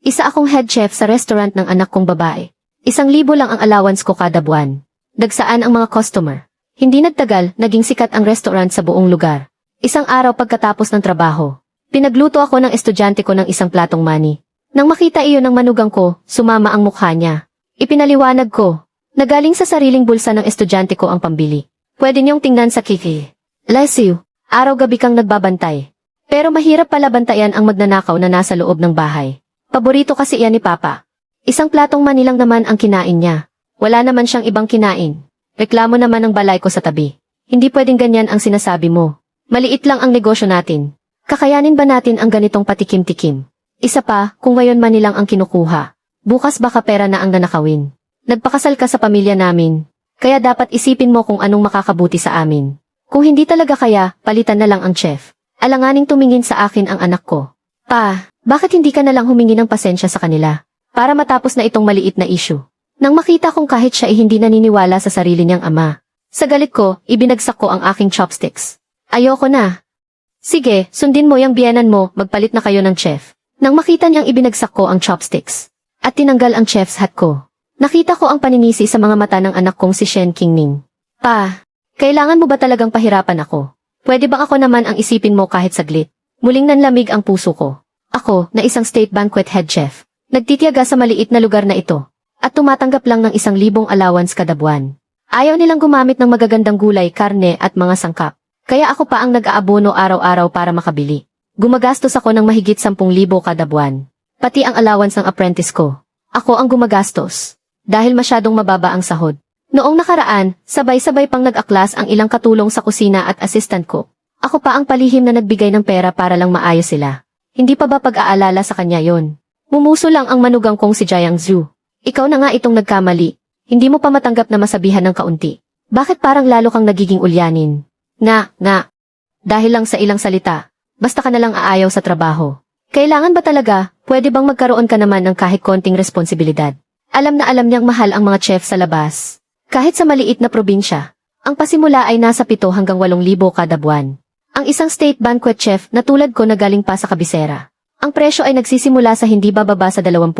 Isa akong head chef sa restaurant ng anak kong babae. 1,000 lang ang allowance ko kada buwan. Dagsaan ang mga customer. Hindi nagtagal, naging sikat ang restaurant sa buong lugar. Isang araw pagkatapos ng trabaho, pinagluto ako ng estudyante ko ng isang platong mani. Nang makita iyon ng manugang ko, sumama ang mukha niya. Ipinaliwanag ko, na galing sa sariling bulsa ng estudyante ko ang pambili. Pwede niyong tingnan sa kiki. Bless you. Araw-gabi kang nagbabantay. Pero mahirap pala bantayan ang magnanakaw na nasa loob ng bahay. Paborito kasi iyan ni Papa. Isang platong mani lang naman ang kinain niya. Wala naman siyang ibang kinain. Reklamo naman ng balay ko sa tabi. Hindi pwedeng ganyan ang sinasabi mo. Maliit lang ang negosyo natin. Kakayanin ba natin ang ganitong patikim-tikim? Isa pa, kung ngayon mani lang ang kinukuha. Bukas baka pera na ang nanakawin. Nagpakasal ka sa pamilya namin. Kaya dapat isipin mo kung anong makakabuti sa amin. Kung hindi talaga kaya, palitan na lang ang chef. Alanganing tumingin sa akin ang anak ko. Pa, bakit hindi ka na lang humingi ng pasensya sa kanila? Para matapos na itong maliit na issue. Nang makita kong kahit siya ay hindi naniniwala sa sarili niyang ama. Sa galit ko, ibinagsak ko ang aking chopsticks. Ayoko na. Sige, sundin mo yung biyenan mo, magpalit na kayo ng chef. Nang makita niyang ibinagsak ko ang chopsticks. At tinanggal ang chef's hat ko. Nakita ko ang paninisi sa mga mata ng anak kong si Shen Qingning. Pa, kailangan mo ba talagang pahirapan ako? Pwede bang ako naman ang isipin mo kahit saglit? Muling nanlamig ang puso ko. Ako, na isang state banquet head chef, nagtitiyaga sa maliit na lugar na ito, at tumatanggap lang ng 1,000 allowance kada buwan. Ayaw nilang gumamit ng magagandang gulay, karne at mga sangkap. Kaya ako pa ang nag-aabono araw-araw para makabili. Gumagastos ako ng mahigit 10,000 kada buwan. Pati ang allowance ng apprentice ko. Ako ang gumagastos. Dahil masyadong mababa ang sahod. Noong nakaraan, sabay-sabay pang nag-aklas ang ilang katulong sa kusina at assistant ko. Ako pa ang palihim na nagbigay ng pera para lang maayos sila. Hindi pa ba pag-aalala sa kanya yon? Mumuso lang ang manugang kong si Jiang Zhu. Ikaw na nga itong nagkamali. Hindi mo pa matanggap na masabihan ng kaunti. Bakit parang lalo kang nagiging ulyanin? Nga. Dahil lang sa ilang salita, basta ka na lang aayaw sa trabaho. Kailangan ba talaga, pwede bang magkaroon ka naman ng kahit konting responsibilidad? Alam na alam niyang mahal ang mga chef sa labas. Kahit sa maliit na probinsya, ang pasimula ay nasa 7 hanggang 8,000 kada buwan. Ang isang state banquet chef na tulad ko na galing pa sa kabisera. Ang presyo ay nagsisimula sa hindi bababa sa 20,000.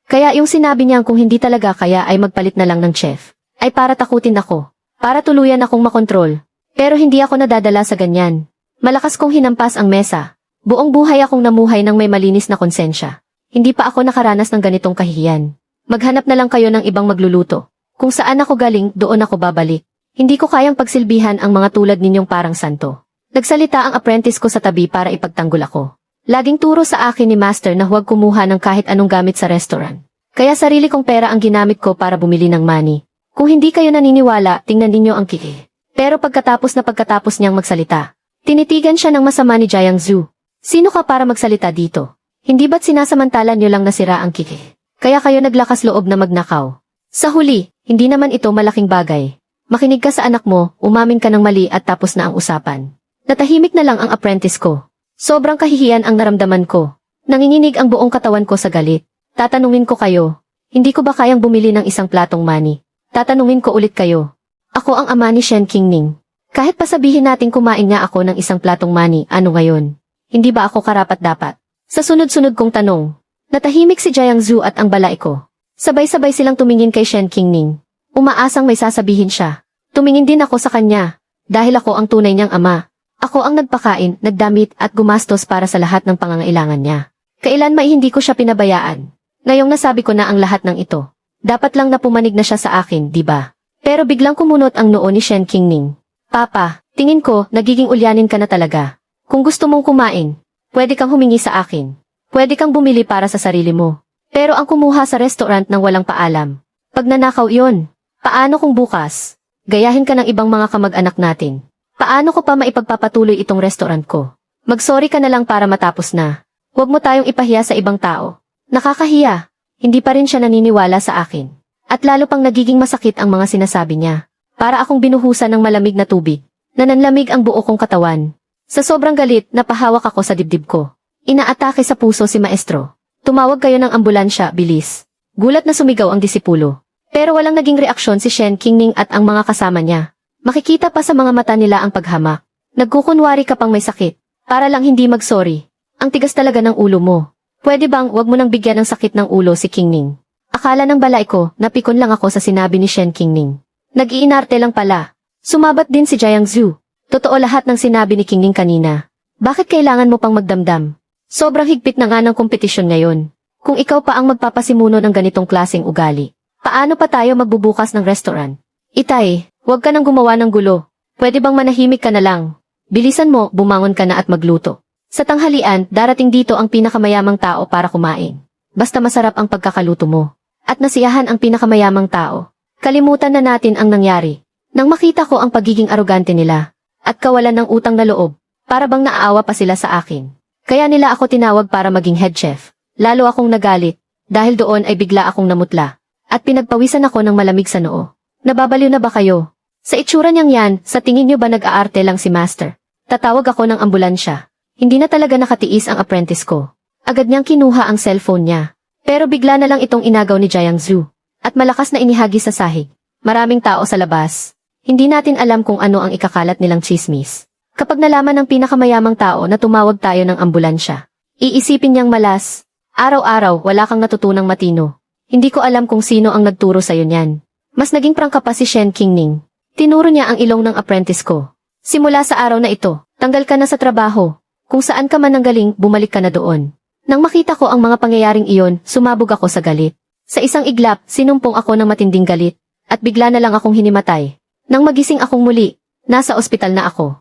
Kaya yung sinabi niyang kung hindi talaga kaya ay magpalit na lang ng chef, ay para takutin ako, para tuluyan akong makontrol. Pero hindi ako nadadala sa ganyan. Malakas kong hinampas ang mesa. Buong buhay akong namuhay ng may malinis na konsensya. Hindi pa ako nakaranas ng ganitong kahihiyan. Maghanap na lang kayo ng ibang magluluto. Kung saan ako galing, doon ako babalik. Hindi ko kayang pagsilbihan ang mga tulad ninyong parang santo. Nagsalita ang apprentice ko sa tabi para ipagtanggol ako. Laging turo sa akin ni Master na huwag kumuha ng kahit anong gamit sa restaurant. Kaya sarili kong pera ang ginamit ko para bumili ng money. Kung hindi kayo naniniwala, tingnan ninyo ang kiki. Pero pagkatapos niyang magsalita, tinitigan siya ng masama ni Jiang Zhu. Sino ka para magsalita dito? Hindi ba't sinasamantala niyo lang nasira ang kiki? Kaya kayo naglakas loob na magnakaw. Sa huli, hindi naman ito malaking bagay. Makinig ka sa anak mo, umamin ka ng mali at tapos na ang usapan. Natahimik na lang ang apprentice ko. Sobrang kahihiyan ang naramdaman ko. Nanginginig ang buong katawan ko sa galit. Tatanungin ko kayo, hindi ko ba kayang bumili ng isang platong mani? Tatanungin ko ulit kayo. Ako ang ama ni Shen Qingning. Kahit pa sabihin natin kumain nga ako ng isang platong mani, ano ngayon? Hindi ba ako karapat-dapat? Sa sunod-sunod kong tanong, natahimik si Jiang Zhu at ang balay ko. Sabay-sabay silang tumingin kay Shen Qingning. Umaasang may sasabihin siya. Tumingin din ako sa kanya, dahil ako ang tunay niyang ama. Ako ang nagpakain, nagdamit at gumastos para sa lahat ng pangangailangan niya. Kailan may hindi ko siya pinabayaan. Ngayong nasabi ko na ang lahat ng ito. Dapat lang na pumanig na siya sa akin, di ba? Pero biglang kumunot ang noo ni Shen Qingning. Papa, tingin ko, nagiging ulyanin ka na talaga. Kung gusto mong kumain, pwede kang humingi sa akin. Pwede kang bumili para sa sarili mo. Pero ang kumuha sa restaurant ng walang paalam. Pag nanakaw yon, paano kung bukas? Gayahin ka ng ibang mga kamag-anak natin. Paano ko pa maipagpapatuloy itong restaurant ko? Mag-sorry ka na lang para matapos na. Huwag mo tayong ipahiya sa ibang tao. Nakakahiya. Hindi pa rin siya naniniwala sa akin. At lalo pang nagiging masakit ang mga sinasabi niya. Para akong binuhusan ng malamig na tubig. Nananlamig ang buo kong katawan. Sa sobrang galit, napahawak ako sa dibdib ko. Inaatake sa puso si Maestro. Tumawag kayo ng ambulansya, bilis. Gulat na sumigaw ang disipulo. Pero walang naging reaksyon si Shen Qingning at ang mga kasama niya. Makikita pa sa mga mata nila ang paghamak. Nagkukunwari ka pang may sakit. Para lang hindi mag-sorry. Ang tigas talaga ng ulo mo. Pwede bang wag mo nang bigyan ng sakit ng ulo si Kingning? Akala ng balay ko, napikon lang ako sa sinabi ni Shen Kingning. Nag-iinarte lang pala. Sumabat din si Jiang Zhu. Totoo lahat ng sinabi ni Kingning kanina. Bakit kailangan mo pang magdamdam? Sobrang higpit na nga ng kompetisyon ngayon. Kung ikaw pa ang magpapasimuno ng ganitong klaseng ugali, paano pa tayo magbubukas ng restaurant? Itay, huwag ka nang gumawa ng gulo. Pwede bang manahimik ka na lang? Bilisan mo, bumangon ka na at magluto. Sa tanghalian, darating dito ang pinakamayamang tao para kumain. Basta masarap ang pagkakaluto mo. At nasiyahan ang pinakamayamang tao. Kalimutan na natin ang nangyari. Nang makita ko ang pagiging arogante nila, at kawalan ng utang na loob, para bang naaawa pa sila sa akin. Kaya nila ako tinawag para maging head chef. Lalo akong nagalit, dahil doon ay bigla akong namutla. At pinagpawisan ako ng malamig sa noo. Nababaliw na ba kayo? Sa itsura niyang yan, sa tingin niyo ba nag-aarte lang si Master? Tatawag ako ng ambulansya. Hindi na talaga nakatiis ang apprentice ko. Agad niyang kinuha ang cellphone niya. Pero bigla na lang itong inagaw ni Jiang Zhu. At malakas na inihagi sa sahig. Maraming tao sa labas. Hindi natin alam kung ano ang ikakalat nilang chismis. Kapag nalaman ng pinakamayamang tao na tumawag tayo ng ambulansya, iisipin niyang malas. Araw-araw wala kang natutunang matino. Hindi ko alam kung sino ang nagturo sa'yo niyan. Mas naging prangka pa si Shen Kingning. Tinuro niya ang ilong ng apprentice ko. Simula sa araw na ito, tanggal ka na sa trabaho. Kung saan ka man nanggaling, bumalik ka na doon. Nang makita ko ang mga pangyayaring iyon, sumabog ako sa galit. Sa isang iglap, sinumpong ako ng matinding galit, at bigla na lang akong hinimatay. Nang magising akong muli, nasa ospital na ako.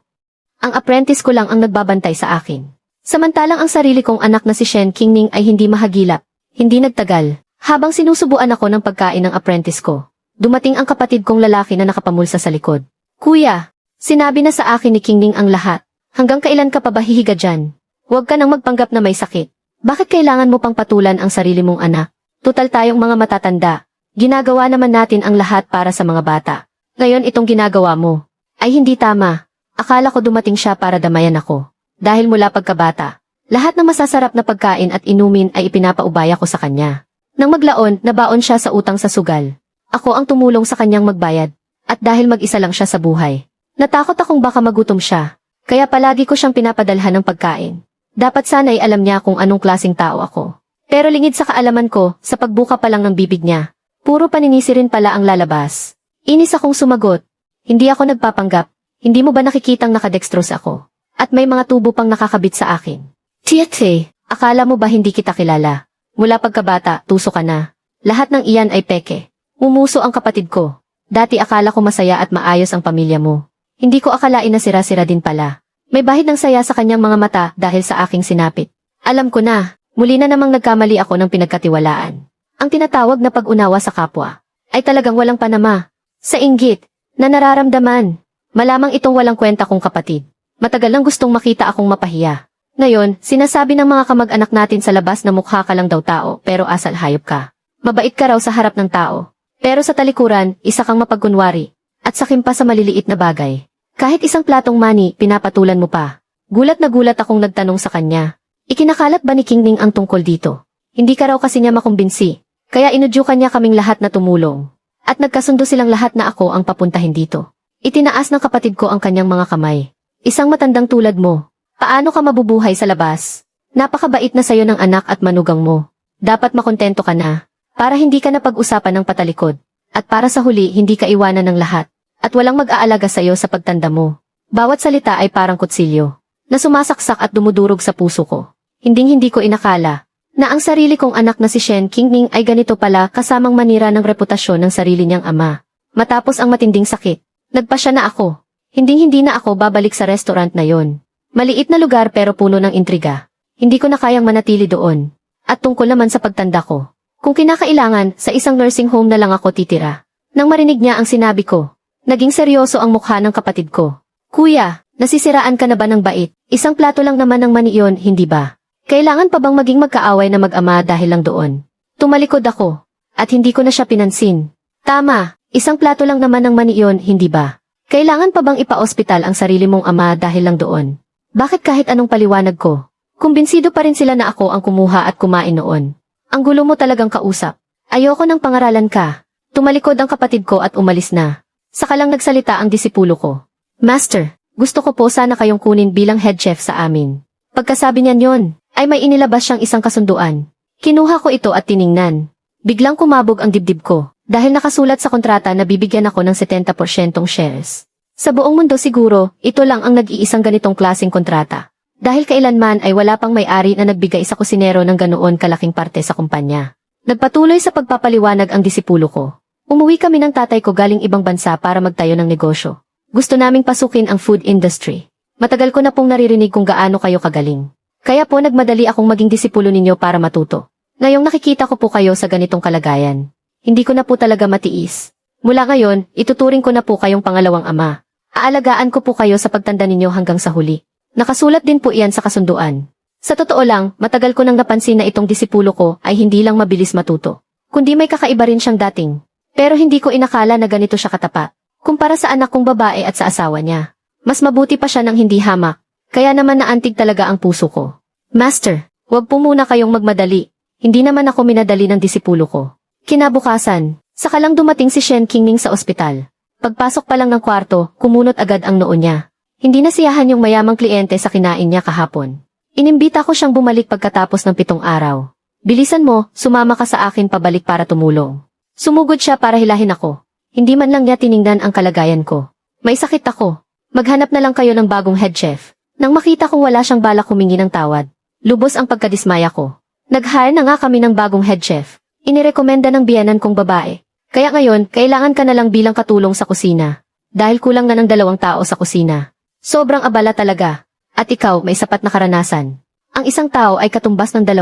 Ang apprentice ko lang ang nagbabantay sa akin. Samantalang ang sarili kong anak na si Shen Kingning ay hindi mahagilap. Hindi nagtagal. Habang sinusubuan ako ng pagkain ng apprentice ko, dumating ang kapatid kong lalaki na nakapamulsa sa likod. Kuya, sinabi na sa akin ni Kingning ang lahat. Hanggang kailan ka pa ba hihiga dyan? Huwag ka nang magpanggap na may sakit. Bakit kailangan mo pang patulan ang sarili mong anak? Tutal tayong mga matatanda. Ginagawa naman natin ang lahat para sa mga bata. Ngayon itong ginagawa mo ay hindi tama. Akala ko dumating siya para damayan ako. Dahil mula pagkabata, lahat ng masasarap na pagkain at inumin ay ipinapaubaya ko sa kanya. Nang maglaon, nabaon siya sa utang sa sugal. Ako ang tumulong sa kanyang magbayad. At dahil mag-isa lang siya sa buhay, natakot akong baka magutom siya. Kaya palagi ko siyang pinapadalhan ng pagkain. Dapat sana'y alam niya kung anong klaseng tao ako. Pero lingid sa kaalaman ko, sa pagbuka pa lang ng bibig niya, puro paninisi rin pala ang lalabas. Inis akong sumagot. Hindi ako nagpapanggap. Hindi mo ba nakikitang nakadextrose ako? At may mga tubo pang nakakabit sa akin. Tiete, akala mo ba hindi kita kilala? Mula pagkabata, tuso ka na. Lahat ng iyan ay peke. Umuso ang kapatid ko. Dati akala ko masaya at maayos ang pamilya mo. Hindi ko akalain na sira-sira din pala. May bahid ng saya sa kanyang mga mata dahil sa aking sinapit. Alam ko na, muli na namang nagkamali ako ng pinagkatiwalaan. Ang tinatawag na pag-unawa sa kapwa ay talagang walang panama. Sa inggit, na nararamdaman. Malamang itong walang kwenta kong kapatid. Matagal nang gustong makita akong mapahiya. Ngayon, sinasabi ng mga kamag-anak natin sa labas na mukha ka lang daw tao pero asal hayop ka. Mabait ka raw sa harap ng tao. Pero sa talikuran, isa kang mapagkunwari. At sakim pa sa maliliit na bagay. Kahit isang platong mani, pinapatulan mo pa. Gulat na gulat akong nagtanong sa kanya. Ikinakalat ba ni Kingning ang tungkol dito? Hindi ka raw kasi niya makumbinsi. Kaya inudyukan niya kaming lahat na tumulong. At nagkasundo silang lahat na ako ang papuntahin dito. Itinaas ng kapatid ko ang kanyang mga kamay. Isang matandang tulad mo. Paano ka mabubuhay sa labas? Napakabait na sayo ng anak at manugang mo. Dapat makontento ka na. Para hindi ka na pag-usapan ng patalikod. At para sa huli, hindi ka iwanan ng lahat. At walang mag-aalaga sa'yo sa pagtanda mo. Bawat salita ay parang kutsilyo, na sumasaksak at dumudurog sa puso ko. Hinding-hindi ko inakala, na ang sarili kong anak na si Shen Kingning ay ganito pala kasamang manira ng reputasyon ng sarili niyang ama. Matapos ang matinding sakit, nagpasya na ako. Hinding-hindi na ako babalik sa restaurant na yon. Maliit na lugar pero puno ng intriga. Hindi ko na kayang manatili doon. At tungkol naman sa pagtanda ko, kung kinakailangan, sa isang nursing home na lang ako titira. Nang marinig niya ang sinabi ko, naging seryoso ang mukha ng kapatid ko. Kuya, nasisiraan ka na ba ng bait? Isang plato lang naman ng mani iyon, hindi ba? Kailangan pa bang maging magkaaway na mag-ama dahil lang doon? Tumalikod ako, at hindi ko na siya pinansin. Tama, isang plato lang naman ng mani iyon, hindi ba? Kailangan pa bang ipa-ospital ang sarili mong ama dahil lang doon? Bakit kahit anong paliwanag ko? Kumbinsido pa rin sila na ako ang kumuha at kumain noon. Ang gulo mo talagang kausap. Ayoko ng pangaralan ka. Tumalikod ang kapatid ko at umalis na. Saka lang nagsalita ang disipulo ko. Master, gusto ko po sana kayong kunin bilang head chef sa amin. Pagkasabi niyan yon, ay may inilabas siyang isang kasunduan. Kinuha ko ito at tiningnan. Biglang kumabog ang dibdib ko, dahil nakasulat sa kontrata na bibigyan ako ng 70% shares. Sa buong mundo siguro, ito lang ang nag-iisang ganitong klaseng kontrata. Dahil kailanman ay wala pang may-ari na nagbigay sa kusinero ng ganoon kalaking parte sa kumpanya. Nagpatuloy sa pagpapaliwanag ang disipulo ko. Umuwi kami ng tatay ko galing ibang bansa para magtayo ng negosyo. Gusto naming pasukin ang food industry. Matagal ko na pong naririnig kung gaano kayo kagaling. Kaya po nagmadali akong maging disipulo ninyo para matuto. Ngayong nakikita ko po kayo sa ganitong kalagayan, hindi ko na po talaga matiis. Mula ngayon, ituturing ko na po kayong pangalawang ama. Aalagaan ko po kayo sa pagtanda ninyo hanggang sa huli. Nakasulat din po iyan sa kasunduan. Sa totoo lang, matagal ko nang napansin na itong disipulo ko ay hindi lang mabilis matuto, kundi may kakaiba rin siyang dating. Pero hindi ko inakala na ganito siya katapat. Kumpara sa anak kong babae at sa asawa niya. Mas mabuti pa siya nang hindi hamak. Kaya naman naantig talaga ang puso ko. Master, huwag po muna kayong magmadali. Hindi naman ako minadali ng disipulo ko. Kinabukasan, saka lang dumating si Shen Qingning sa ospital. Pagpasok pa lang ng kwarto, kumunot agad ang noo niya. Hindi nasiyahan yung mayamang kliyente sa kinain niya kahapon. Inimbita ko siyang bumalik pagkatapos ng 7 araw. Bilisan mo, sumama ka sa akin pabalik para tumulong. Sumugod siya para hilahin ako. Hindi man lang niya tiningnan ang kalagayan ko. May sakit ako. Maghanap na lang kayo ng bagong head chef. Nang makita kong wala siyang balak humingi ng tawad, lubos ang pagkadismaya ko. Nag-hire na nga kami ng bagong head chef. Inirekomenda ng biyenan kong babae. Kaya ngayon, kailangan ka na lang bilang katulong sa kusina. Dahil kulang na ng 2 tao sa kusina. Sobrang abala talaga. At ikaw may sapat na karanasan. Ang isang tao ay katumbas ng 2.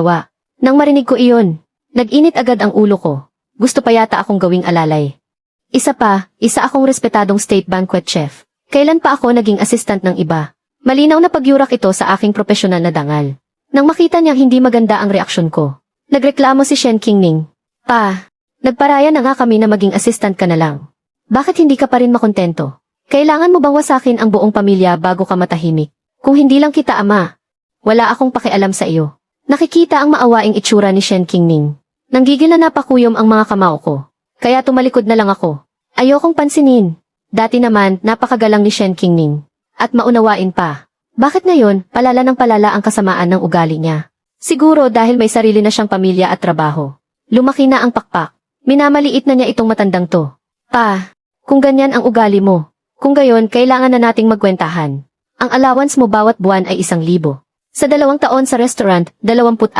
Nang marinig ko iyon, nag-init agad ang ulo ko. Gusto pa yata akong gawing alalay. Isa akong respetadong state banquet chef. Kailan pa ako naging assistant ng iba? Malinaw na pagyurak ito sa aking profesional na dangal. Nang makita niyang hindi maganda ang reaksyon ko, nagreklamo si Shen Qingning. Pa, nagparaya na nga kami na maging assistant ka na lang. Bakit hindi ka pa rin makontento? Kailangan mo bang wasakin ang buong pamilya bago ka matahimik? Kung hindi lang kita ama, wala akong pakialam sa iyo. Nakikita ang maawaing itsura ni Shen Qingning. Nanggigil na napakuyom ang mga kamao ko. Kaya tumalikod na lang ako. Ayokong pansinin. Dati naman, napakagalang ni Shen Qingning. At maunawain pa. Bakit ngayon, palala ng palala ang kasamaan ng ugali niya? Siguro dahil may sarili na siyang pamilya at trabaho. Lumaki na ang pakpak. Minamaliit na niya itong matandang to. Pa, kung ganyan ang ugali mo, kung gayon kailangan na nating magkwentahan. Ang allowance mo bawat buwan ay 1,000. Sa 2 taon sa restaurant, 24,000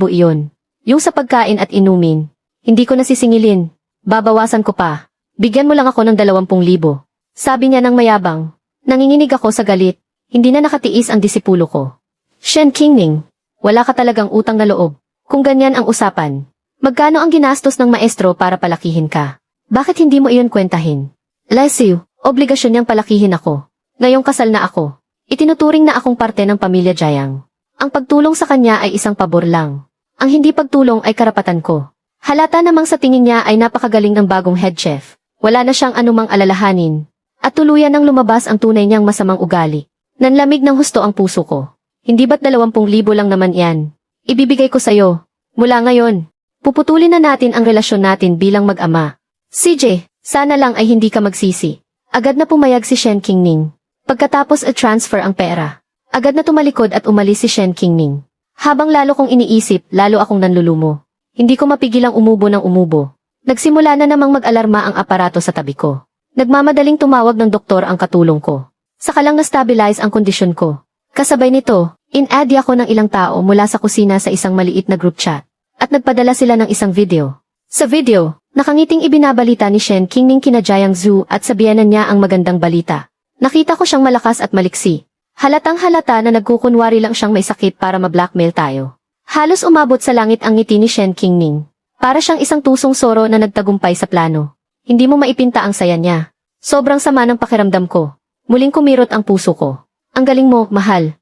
iyon. Yung sa pagkain at inumin, hindi ko nasisingilin. Babawasan ko pa. Bigyan mo lang ako ng 20,000. Sabi niya ng mayabang. Nanginginig ako sa galit. Hindi na nakatiis ang disipulo ko. Shen Qingning, wala ka talagang utang na loob. Kung ganyan ang usapan, magkano ang ginastos ng maestro para palakihin ka? Bakit hindi mo iyon kwentahin? Lesiu, obligasyon niyang palakihin ako. Ngayong kasal na ako, itinuturing na akong parte ng pamilya Jiang. Ang pagtulong sa kanya ay isang pabor lang. Ang hindi pagtulong ay karapatan ko. Halata namang sa tingin niya ay napakagaling ng bagong head chef. Wala na siyang anumang alalahanin. At tuluyan nang lumabas ang tunay niyang masamang ugali. Nanlamig ng husto ang puso ko. Hindi ba't 20,000 lang naman yan? Ibibigay ko sa'yo. Mula ngayon, puputulin na natin ang relasyon natin bilang mag-ama. CJ, sana lang ay hindi ka magsisi. Agad na pumayag si Shen Qingning. Pagkatapos transfer ang pera. Agad na tumalikod at umalis si Shen Qingning. Habang lalo kong iniisip, lalo akong nanlulumo. Hindi ko mapigilang umubo ng umubo. Nagsimula na namang mag-alarma ang aparato sa tabi ko. Nagmamadaling tumawag ng doktor ang katulong ko. Saka lang na-stabilize ang kondisyon ko. Kasabay nito, in-add ako ng ilang tao mula sa kusina sa isang maliit na group chat. At nagpadala sila ng isang video. Sa video, nakangiting ibinabalita ni Shen Qingning kina Jiang Zhu at sabihanan niya ang magandang balita. Nakita ko siyang malakas at maliksi. Halatang halata na nagkukunwari lang siyang may sakit para ma-blackmail tayo. Halos umabot sa langit ang ngiti ni Shen Qingning. Para siyang isang tusong soro na nagtagumpay sa plano. Hindi mo maipinta ang saya niya. Sobrang sama ng pakiramdam ko. Muling kumirot ang puso ko. Ang galing mo, mahal.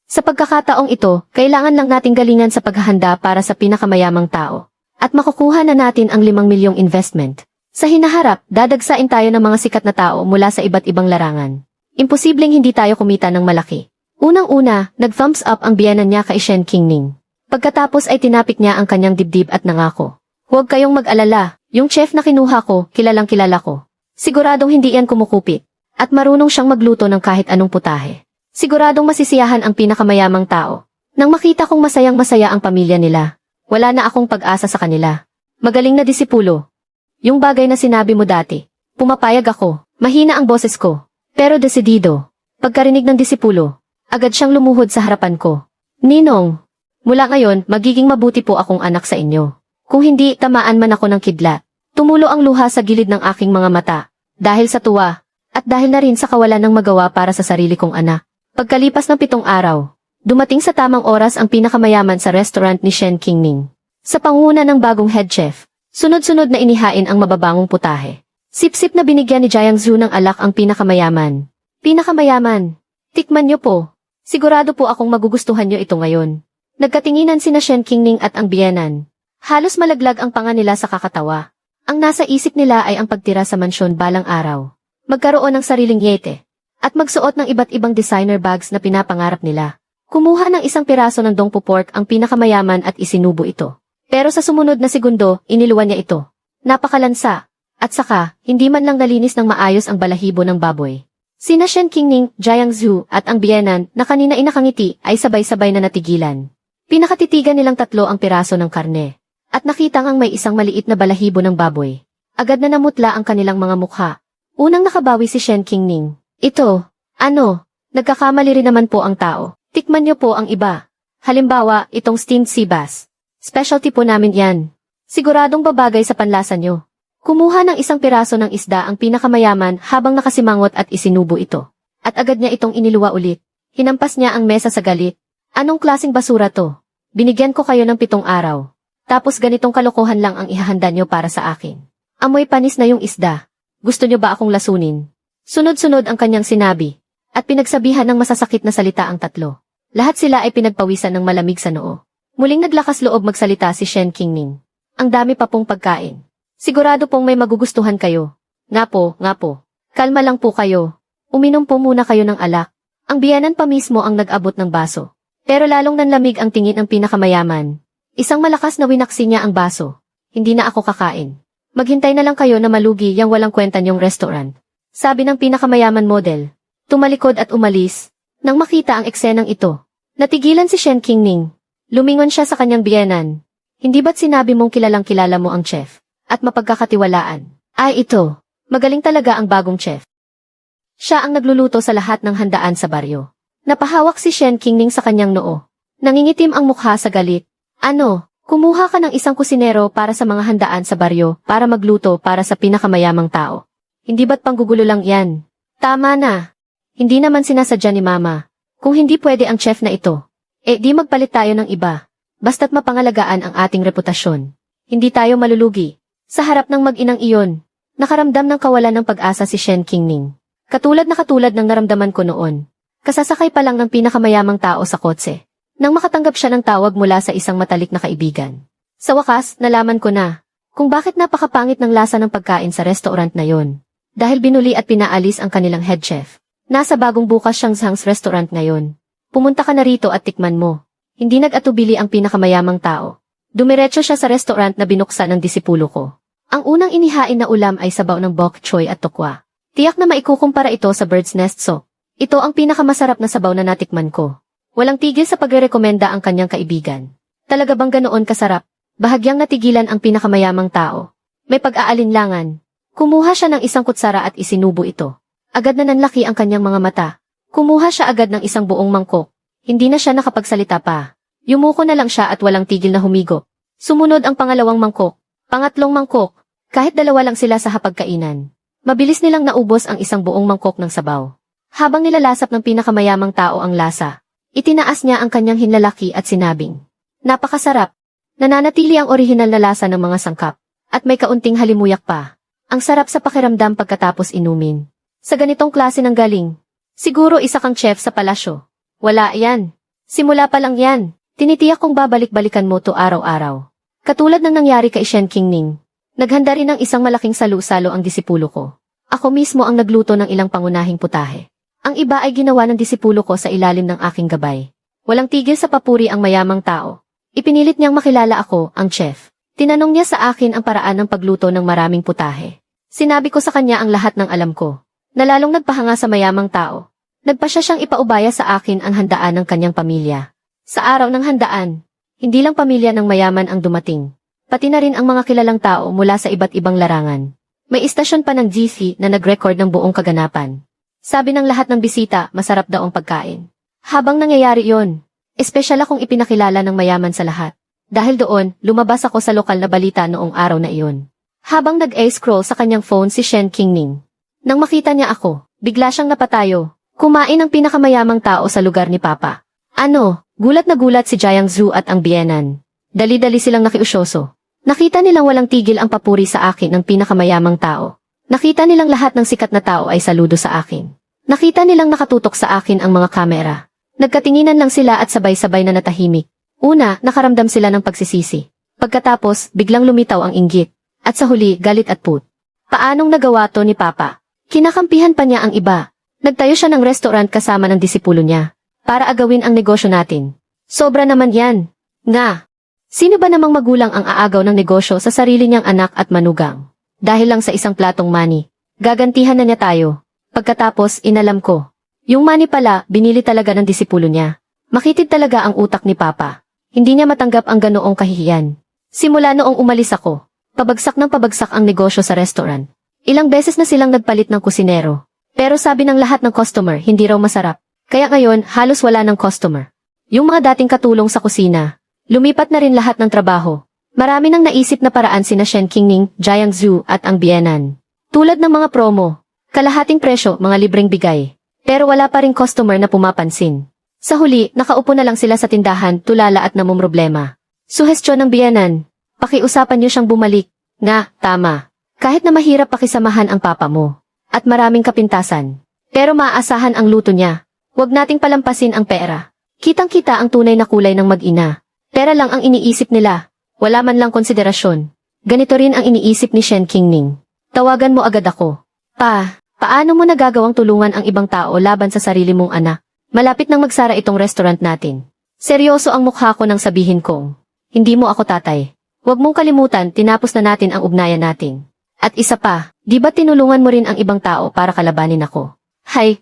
Sa pagkakataong ito, kailangan lang nating galingan sa paghahanda para sa pinakamayamang tao. At makukuha na natin ang 5 milyong investment. Sa hinaharap, dadagsain tayo ng mga sikat na tao mula sa iba't ibang larangan. Imposibleng hindi tayo kumita ng malaki. Unang-una, nag-thumbs up ang biyenan niya kay Shen Qingning. Pagkatapos ay tinapik niya ang kanyang dibdib at nangako. Huwag kayong mag-alala, yung chef na kinuha ko, kilalang kilala ko. Siguradong hindi yan kumukupit. At marunong siyang magluto ng kahit anong putahe. Siguradong masisiyahan ang pinakamayamang tao. Nang makita kong masayang-masaya ang pamilya nila, wala na akong pag-asa sa kanila. Magaling na disipulo. Yung bagay na sinabi mo dati. Pumapayag ako. Mahina ang boses ko. Pero desidido. Pagkarinig ng disipulo, agad siyang lumuhod sa harapan ko. Ninong, mula ngayon, magiging mabuti po akong anak sa inyo. Kung hindi, tamaan man ako ng kidlat. Tumulo ang luha sa gilid ng aking mga mata. Dahil sa tuwa, at dahil na rin sa kawalan ng magawa para sa sarili kong anak. Pagkalipas ng 7 araw, dumating sa tamang oras ang pinakamayaman sa restaurant ni Shen Qingning. Sa pangunguna ng bagong head chef, sunod-sunod na inihain ang mababangong putahe. Sip-sip na binigyan ni Jiang Zhu ng alak ang pinakamayaman. Pinakamayaman, tikman niyo po. Sigurado po akong magugustuhan niyo ito ngayon. Nagkatinginan sina Shen Qingning at ang biyenan. Halos malaglag ang panga nila sa kakatawa. Ang nasa isip nila ay ang pagtira sa mansyon balang araw. Magkaroon ng sariling yete. At magsuot ng iba't ibang designer bags na pinapangarap nila. Kumuha ng isang piraso ng dongpo pork ang pinakamayaman at isinubo ito. Pero sa sumunod na segundo, iniluwan niya ito. Napakalansa. At saka, hindi man lang nalinis ng maayos ang balahibo ng baboy. Sina Shen Qingning, Jiang Zhu at ang biyenan na kanina inakangiti ay sabay-sabay na natigilan. Pinakatitigan nilang 3 ang piraso ng karne. At nakita ngang may isang maliit na balahibo ng baboy. Agad na namutla ang kanilang mga mukha. Unang nakabawi si Shen Qingning. Ito, nagkakamali rin naman po ang tao. Tikman niyo po ang iba. Halimbawa, itong steamed sea bass. Specialty po namin yan. Siguradong babagay sa panlasa niyo. Kumuha ng isang piraso ng isda ang pinakamayaman habang nakasimangot at isinubo ito. At agad niya itong iniluwa ulit. Hinampas niya ang mesa sa galit. Anong klaseng basura to? Binigyan ko kayo ng 7 araw. Tapos ganitong kalokohan lang ang ihahanda niyo para sa akin. Amoy panis na yung isda. Gusto niyo ba akong lasunin? Sunod-sunod ang kanyang sinabi. At pinagsabihan ng masasakit na salita ang 3. Lahat sila ay pinagpawisan ng malamig sa noo. Muling naglakas loob magsalita si Shen Qingning. Ang dami pa pong pagkain. Sigurado pong may magugustuhan kayo. Nga po. Kalma lang po kayo. Uminom po muna kayo ng alak. Ang biyanan pa mismo ang nag-abot ng baso. Pero lalong nanlamig ang tingin ng pinakamayaman. Isang malakas na winaksi niya ang baso. Hindi na ako kakain. Maghintay na lang kayo na malugi yang walang kwenta niyong restaurant. Sabi ng pinakamayaman model. Tumalikod at umalis. Nang makita ang eksenang ito, natigilan si Shen Qingning. Lumingon siya sa kanyang biyenan. Hindi ba't sinabi mong kilalang-kilala mo ang chef? At mapagkakatiwalaan? Ay ito, magaling talaga ang bagong chef. Siya ang nagluluto sa lahat ng handaan sa baryo. Napahawak si Shen Qingning sa kanyang noo. Nangingitim ang mukha sa galit. Kumuha ka ng isang kusinero para sa mga handaan sa baryo para magluto para sa pinakamayamang tao. Hindi ba't panggugulo lang yan? Tama na. Hindi naman sinasadya ni Mama. Kung hindi pwede ang chef na ito, di magpalit tayo ng iba. Basta't mapangalagaan ang ating reputasyon. Hindi tayo malulugi. Sa harap ng mag-inang iyon, nakaramdam ng kawalan ng pag-asa si Shen Qingning. Katulad ng naramdaman ko noon. Kasasakay pa lang ng pinakamayamang tao sa kotse. Nang makatanggap siya ng tawag mula sa isang matalik na kaibigan. Sa wakas, nalaman ko na kung bakit napakapangit ng lasa ng pagkain sa restaurant na yon. Dahil binuli at pinaalis ang kanilang head chef. Nasa bagong bukas Shangzhang's restaurant ngayon. Pumunta ka na rito at tikman mo. Hindi nag-atubili ang pinakamayamang tao. Dumiretso siya sa restaurant na binuksan ng disipulo ko. Ang unang inihain na ulam ay sabaw ng bok choy at tokwa. Tiyak na maikukumpara ito sa bird's nest soup. Ito ang pinakamasarap na sabaw na natikman ko. Walang tigil sa pagrerekomenda ang kanyang kaibigan. Talaga bang ganoon kasarap? Bahagyang natigilan ang pinakamayamang tao. May pag-aalinlangan. Kumuha siya ng isang kutsara at isinubo ito. Agad na nanlaki ang kanyang mga mata. Kumuha siya agad ng isang buong mangkok. Hindi na siya nakapagsalita pa. Yumuko na lang siya at walang tigil na humigo. Sumunod ang pangalawang mangkok. Pangatlong mangkok. Kahit 2 lang sila sa hapagkainan. Mabilis nilang naubos ang isang buong mangkok ng sabaw. Habang nilalasap ng pinakamayamang tao ang lasa, itinaas niya ang kanyang hinlalaki at sinabing, napakasarap. Nananatili ang orihinal na lasa ng mga sangkap. At may kaunting halimuyak pa. Ang sarap sa pakiramdam pagkatapos inumin. Sa ganitong klase ng galing. Siguro isa kang chef sa palasyo. Wala yan. Simula pa lang yan. Tinitiyak kong babalik-balikan mo to araw-araw. Katulad ng nangyari kay Shen Qingning. Naghanda rin ng isang malaking salu-salo ang disipulo ko. Ako mismo ang nagluto ng ilang pangunahing putahe. Ang iba ay ginawa ng disipulo ko sa ilalim ng aking gabay. Walang tigil sa papuri ang mayamang tao. Ipinilit niyang makilala ako, ang chef. Tinanong niya sa akin ang paraan ng pagluto ng maraming putahe. Sinabi ko sa kanya ang lahat ng alam ko. Nalalong nagpahanga sa mayamang tao. Nagpasya siyang ipaubaya sa akin ang handaan ng kanyang pamilya. Sa araw ng handaan, hindi lang pamilya ng mayaman ang dumating, pati na rin ang mga kilalang tao mula sa iba't ibang larangan. May istasyon pa ng GC na nag-record ng buong kaganapan. Sabi ng lahat ng bisita, masarap daw ang pagkain. Habang nangyayari yon, espesyal akong ipinakilala ng mayaman sa lahat. Dahil doon, lumabas ako sa lokal na balita noong araw na iyon. Habang nag-scroll sa kanyang phone si Shen Qingning. Nang makita niya ako, bigla siyang napatayo. Kumain ang pinakamayamang tao sa lugar ni Papa. Ano, gulat na gulat si Jiang Zhu at ang biyenan. Dali-dali silang nakiusyoso. Nakita nilang walang tigil ang papuri sa akin ng pinakamayamang tao. Nakita nilang lahat ng sikat na tao ay saludo sa akin. Nakita nilang nakatutok sa akin ang mga kamera. Nagkatinginan lang sila at sabay-sabay na natahimik. Una, nakaramdam sila ng pagsisisi. Pagkatapos, biglang lumitaw ang inggit. At sa huli, galit at put. Paanong nagawa to ni Papa? Kinakampihan pa niya ang iba. Nagtayo siya ng restaurant kasama ng disipulo niya. Para agawin ang negosyo natin. Sobra naman yan. Nga. Sino ba namang magulang ang aagaw ng negosyo sa sarili niyang anak at manugang? Dahil lang sa isang platong money. Gagantihan na niya tayo. Pagkatapos, inalam ko. Yung money pala, binili talaga ng disipulo niya. Makitid talaga ang utak ni Papa. Hindi niya matanggap ang ganoong kahihiyan. Simula noong umalis ako, pabagsak ng pabagsak ang negosyo sa restaurant. Ilang beses na silang nagpalit ng kusinero. Pero sabi ng lahat ng customer, hindi raw masarap. Kaya ngayon, halos wala ng customer. Yung mga dating katulong sa kusina, lumipat na rin lahat ng trabaho. Marami nang naisip na paraan sina Shen Qingning, Jiang Zhu at ang biyenan. Tulad ng mga promo, kalahating presyo, mga libreng bigay. Pero wala pa ring customer na pumapansin. Sa huli, nakaupo na lang sila sa tindahan, tulala at namumroblema. Suhestyon ng biyenan, pakiusapan niyo siyang bumalik. Nga, tama. Kahit na mahirap pakisamahan ang papa mo. At maraming kapintasan. Pero maaasahan ang luto niya. Huwag nating palampasin ang pera. Kitang-kita ang tunay na kulay ng mag-ina. Pera lang ang iniisip nila. Wala man lang konsiderasyon. Ganito rin ang iniisip ni Shen Qingning. Tawagan mo agad ako. Paano mo nagagawang tulungan ang ibang tao laban sa sarili mong anak? Malapit nang magsara itong restaurant natin. Seryoso ang mukha ko nang sabihin kong, hindi mo ako tatay. Huwag mong kalimutan, tinapos na natin ang ugnayan natin. At isa pa, di ba tinulungan mo rin ang ibang tao para kalabanin ako? Hay,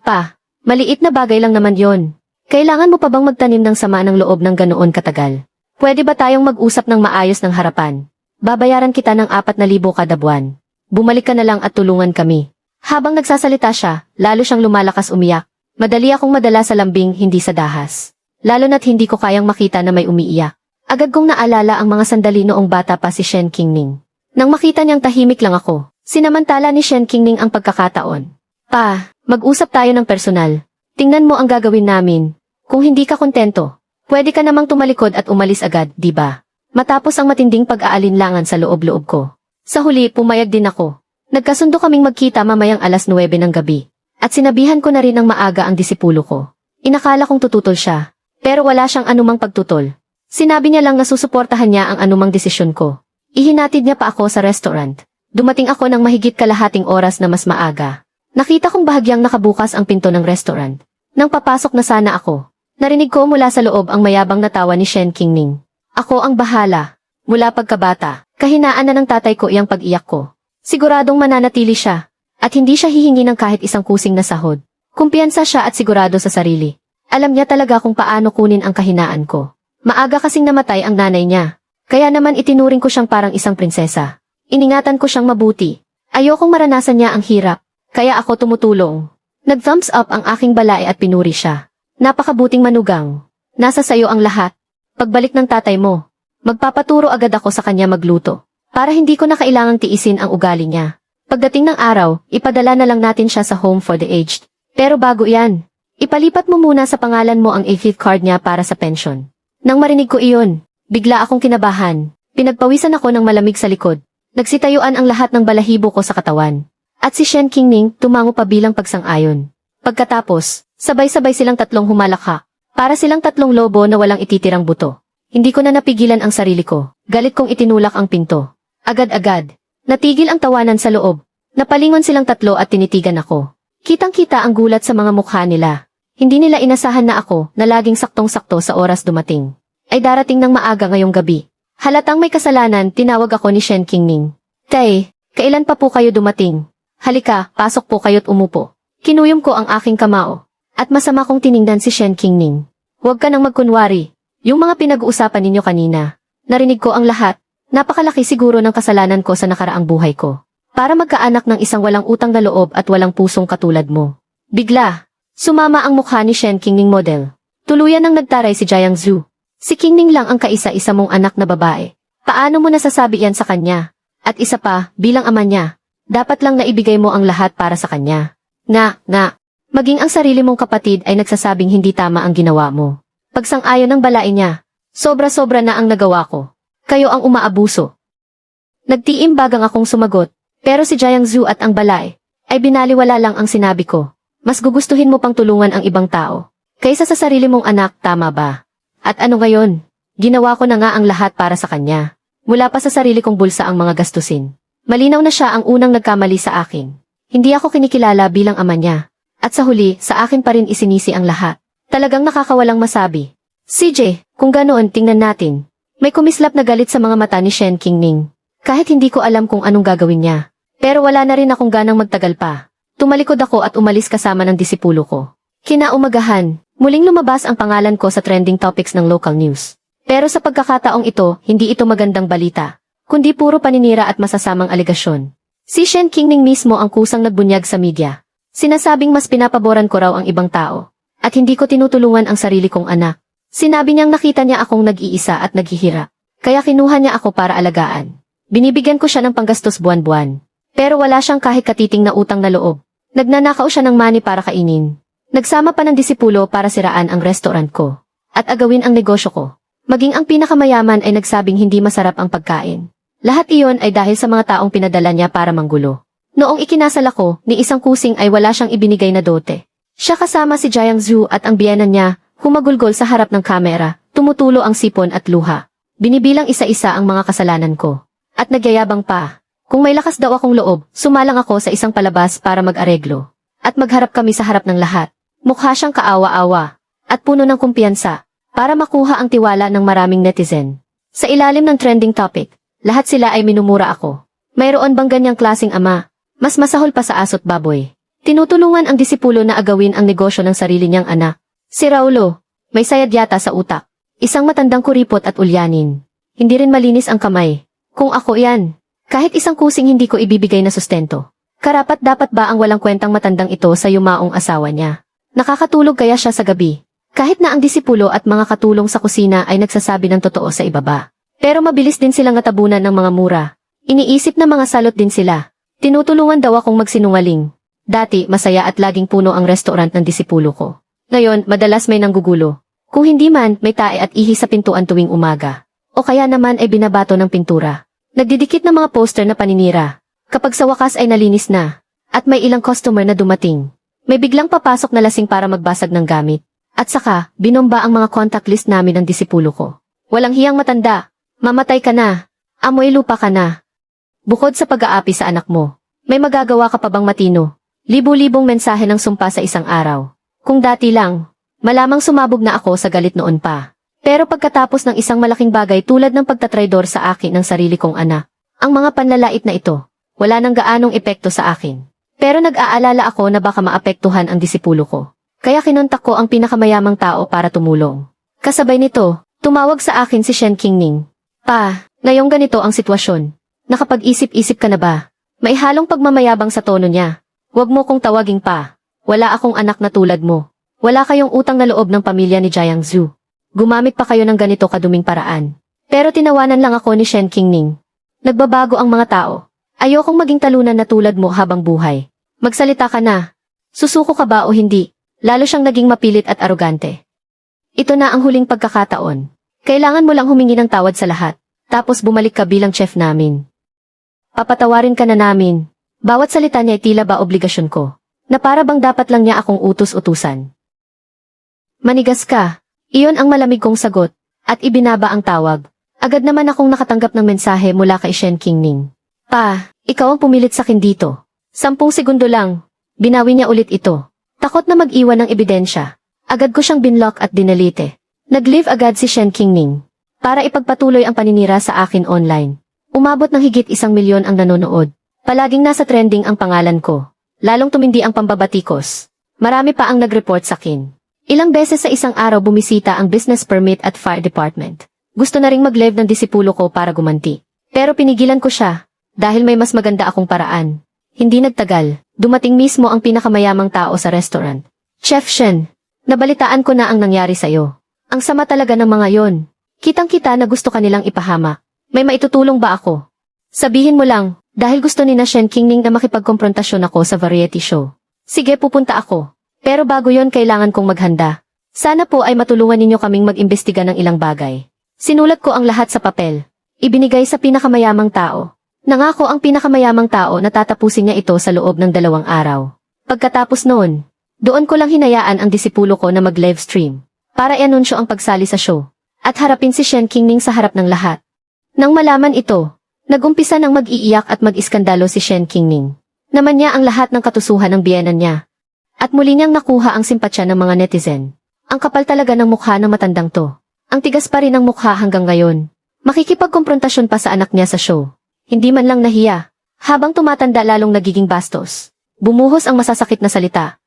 maliit na bagay lang naman yon. Kailangan mo pa bang magtanim ng sama ng loob ng ganoon katagal? Pwede ba tayong mag-usap ng maayos ng harapan? Babayaran kita ng 4,000 kada buwan. Bumalik ka na lang at tulungan kami. Habang nagsasalita siya, lalo siyang lumalakas umiyak. Madali akong madala sa lambing, hindi sa dahas. Lalo na't hindi ko kayang makita na may umiiyak. Agad kong naalala ang mga sandali noong bata pa si Shen Qingning. Nang makita niyang tahimik lang ako, sinamantala ni Shen Qingning ang pagkakataon. Mag-usap tayo ng personal. Tingnan mo ang gagawin namin. Kung hindi ka kontento, pwede ka namang tumalikod at umalis agad, di ba? Matapos ang matinding pag-aalinlangan sa loob-loob ko. Sa huli, pumayag din ako. Nagkasundo kaming magkita mamayang 9:00 ng gabi. At sinabihan ko na rin ng maaga ang disipulo ko. Inakala kong tututol siya. Pero wala siyang anumang pagtutol. Sinabi niya lang na susuportahan niya ang anumang desisyon ko. Ihinatid niya pa ako sa restaurant. Dumating ako ng mahigit kalahating oras na mas maaga. Nakita kong bahagyang nakabukas ang pinto ng restaurant. Nang papasok na sana ako, narinig ko mula sa loob ang mayabang na tawa ni Shen Qingning. Ako ang bahala. Mula pagkabata, kahinaan na ng tatay ko iyang pag-iyak ko. Siguradong mananatili siya, at hindi siya hihingi ng kahit isang kusing na sahod. Kumpiyansa siya at sigurado sa sarili. Alam niya talaga kung paano kunin ang kahinaan ko. Maaga kasing namatay ang nanay niya, kaya naman itinuring ko siyang parang isang prinsesa. Iningatan ko siyang mabuti. Ayokong maranasan niya ang hirap, kaya ako tumutulong. Nag-thumbs up ang aking balay at pinuri siya. Napakabuting manugang. Nasa sayo ang lahat. Pagbalik ng tatay mo, magpapaturo agad ako sa kanya magluto. Para hindi ko na kailangang tiisin ang ugali niya. Pagdating ng araw, ipadala na lang natin siya sa home for the aged. Pero bago yan, ipalipat mo muna sa pangalan mo ang AFID card niya para sa pension. Nang marinig ko iyon, bigla akong kinabahan. Pinagpawisan ako ng malamig sa likod. Nagsitayuan ang lahat ng balahibo ko sa katawan. At si Shen Qingning tumango pa bilang pagsang-ayon. Pagkatapos, sabay-sabay silang tatlong humalakha. Para silang tatlong lobo na walang ititirang buto. Hindi ko na napigilan ang sarili ko. Galit kong itinulak ang pinto. Agad-agad. Natigil ang tawanan sa loob. Napalingon silang tatlo at tinitigan ako. Kitang-kita ang gulat sa mga mukha nila. Hindi nila inasahan na ako, na laging saktong-sakto sa oras dumating, ay darating ng maaga ngayong gabi. Halatang may kasalanan, tinawag ako ni Shen Qingning. Tay, kailan pa po kayo dumating? Halika, pasok po kayo't umupo. Kinuyom ko ang aking kamao. At masama kong tiningnan si Shen Qingning. Huwag ka nang magkunwari. Yung mga pinag-uusapan ninyo kanina. Narinig ko ang lahat. Napakalaki siguro ng kasalanan ko sa nakaraang buhay ko. Para magkaanak ng isang walang utang na loob at walang pusong katulad mo. Bigla, sumama ang mukha ni Shen Qingning model. Tuluyan nang nagtaray si Jiang Zhu. Si Qingning lang ang kaisa-isa mong anak na babae. Paano mo nasasabi yan sa kanya? At isa pa, bilang ama niya, dapat lang naibigay mo ang lahat para sa kanya. Maging ang sarili mong kapatid ay nagsasabing hindi tama ang ginawa mo. Pagsang-ayon ng balai niya, sobra-sobra na ang nagawa ko. Kayo ang umaabuso. Nagtiimbagang akong sumagot, pero si Jiang Zhu at ang balay ay binaliwala lang ang sinabi ko. Mas gugustuhin mo pang tulungan ang ibang tao kaysa sa sarili mong anak, tama ba? At ano ngayon? Ginawa ko na nga ang lahat para sa kanya. Mula pa sa sarili kong bulsa ang mga gastusin. Malinaw na siya ang unang nagkamali sa akin. Hindi ako kinikilala bilang ama niya. At sa huli, sa akin pa rin isinisi ang lahat. Talagang nakakawalang masabi. CJ, kung ganoon tingnan natin. May kumislap na galit sa mga mata ni Shen Qingning. Kahit hindi ko alam kung anong gagawin niya. Pero wala na rin akong ganang magtagal pa. Tumalikod ako at umalis kasama ng disipulo ko. Kinaumagahan, muling lumabas ang pangalan ko sa trending topics ng local news. Pero sa pagkakataong ito, hindi ito magandang balita, kundi puro paninira at masasamang aligasyon. Si Shen Qingning mismo ang kusang nagbunyag sa media. Sinasabing mas pinapaboran ko raw ang ibang tao, at hindi ko tinutulungan ang sarili kong anak. Sinabi niyang nakita niya akong nag-iisa at naghihirap, kaya kinuha niya ako para alagaan. Binibigyan ko siya ng panggastos buwan-buwan. Pero wala siyang kahit katiting na utang na loob. Nagnanakaw siya ng money para kainin. Nagsama pa ng disipulo para siraan ang restaurant ko, at agawin ang negosyo ko. Maging ang pinakamayaman ay nagsabing hindi masarap ang pagkain. Lahat iyon ay dahil sa mga taong pinadala niya para manggulo. Noong ikinasal ako, ni isang kusing ay wala siyang ibinigay na dote. Siya kasama si Jiang Zhu at ang biyenan niya, humagulgol sa harap ng kamera, tumutulo ang sipon at luha. Binibilang isa-isa ang mga kasalanan ko. At nagyayabang pa. Kung may lakas daw akong loob, sumalang ako sa isang palabas para mag-areglo. At magharap kami sa harap ng lahat. Mukha siyang kaawa-awa. At puno ng kumpiyansa. Para makuha ang tiwala ng maraming netizen. Sa ilalim ng trending topic, lahat sila ay minumura ako. Mayroon bang ganyang klaseng ama? Mas masahol pa sa aso't baboy. Tinutulungan ang disipulo na agawin ang negosyo ng sarili niyang anak. Si Raulo, may sayad yata sa utak. Isang matandang kuripot at ulyanin. Hindi rin malinis ang kamay. Kung ako yan, kahit isang kusing hindi ko ibibigay na sustento. Karapat dapat ba ang walang kwentang matandang ito sa yumaong asawa niya? Nakakatulog kaya siya sa gabi? Kahit na ang disipulo at mga katulong sa kusina ay nagsasabi ng totoo sa ibaba. Pero mabilis din silang natabunan ng mga mura. Iniisip na mga salot din sila. Tinutulungan daw akong magsinungaling. Dati, masaya at laging puno ang restaurant ng disipulo ko. Ngayon, madalas may nanggugulo. Kung hindi man, may tae at ihi sa pintuan tuwing umaga. O kaya naman ay binabato ng pintura. Nagdidikit ng mga poster na paninira. Kapag sa wakas ay nalinis na. At may ilang customer na dumating. May biglang papasok na lasing para magbasag ng gamit. At saka, binomba ang mga contact list namin ng disipulo ko. Walang hiyang matanda. Mamatay ka na. Amoy lupa ka na. Bukod sa pag-aapi sa anak mo, may magagawa ka pa bang matino? Libo-libong mensahe ng sumpa sa isang araw. Kung dati lang, malamang sumabog na ako sa galit noon pa. Pero pagkatapos ng isang malaking bagay tulad ng pagtatraidor sa akin ng sarili kong anak, ang mga panlalait na ito, wala nang gaanong epekto sa akin. Pero nag-aalala ako na baka maapektuhan ang disipulo ko. Kaya kinontak ko ang pinakamayamang tao para tumulong. Kasabay nito, tumawag sa akin si Shen Qingning. Pa, ngayong ganito ang sitwasyon. Nakapag-isip-isip ka na ba? May halong pagmamayabang sa tono niya. Huwag mo kong tawaging pa. Wala akong anak na tulad mo. Wala kayong utang na loob ng pamilya ni Jiang Zhu. Gumamit pa kayo ng ganito kaduming paraan. Pero tinawanan lang ako ni Shen Qingning. Nagbabago ang mga tao. Ayokong maging talunan na tulad mo habang buhay. Magsalita ka na. Susuko ka ba o hindi? Lalo siyang naging mapilit at arogante. Ito na ang huling pagkakataon. Kailangan mo lang humingi ng tawad sa lahat. Tapos bumalik ka bilang chef namin. Papatawarin ka na namin. Bawat salita niya ay tila ba obligasyon ko. Na para bang dapat lang niya akong utus-utusan. Manigas ka. Iyon ang malamig kong sagot. At ibinaba ang tawag. Agad naman akong nakatanggap ng mensahe mula kay Shen Qingning. Pa, ikaw ang pumilit sa akin dito. 10 segundo lang. Binawi niya ulit ito. Takot na mag-iwan ng ebidensya. Agad ko siyang binlock at dinelete. Nag-leave agad si Shen Qingning. Para ipagpatuloy ang paninira sa akin online. Umabot ng higit 1 milyon ang nanonood. Palaging nasa trending ang pangalan ko. Lalong tumindi ang pambabatikos. Marami pa ang nag-report sa akin. Ilang beses sa isang araw bumisita ang business permit at fire department. Gusto na ring mag-leave ng disipulo ko para gumanti. Pero pinigilan ko siya, dahil may mas maganda akong paraan. Hindi nagtagal, dumating mismo ang pinakamayamang tao sa restaurant. Chef Shen, nabalitaan ko na ang nangyari sa'yo. Ang sama talaga ng mga yon. Kitang-kita na gusto kanilang ipahamak. May maitutulong ba ako? Sabihin mo lang, dahil gusto ni na Shen Qingning na makipagkomprontasyon ako sa variety show. Sige, pupunta ako. Pero bago yon kailangan kong maghanda. Sana po ay matulungan ninyo kaming mag-imbestiga ng ilang bagay. Sinulat ko ang lahat sa papel. Ibinigay sa pinakamayamang tao. Nangako ang pinakamayamang tao na tatapusin niya ito sa loob ng 2 araw. Pagkatapos noon, doon ko lang hinayaan ang disipulo ko na mag-live stream para i-anunsyo ang pagsali sa show at harapin si Shen Qingning sa harap ng lahat. Nang malaman ito, nagumpisa ng mag-iiyak at mag-iskandalo si Shen Qingning. Naman niya ang lahat ng katusuhan ng biyenan niya. At muli niyang nakuha ang simpatsya ng mga netizen. Ang kapal talaga ng mukha ng matandang to. Ang tigas pa rin ng mukha hanggang ngayon. Makikipagkomprontasyon pa sa anak niya sa show. Hindi man lang nahiya. Habang tumatanda lalong nagiging bastos. Bumuhos ang masasakit na salita.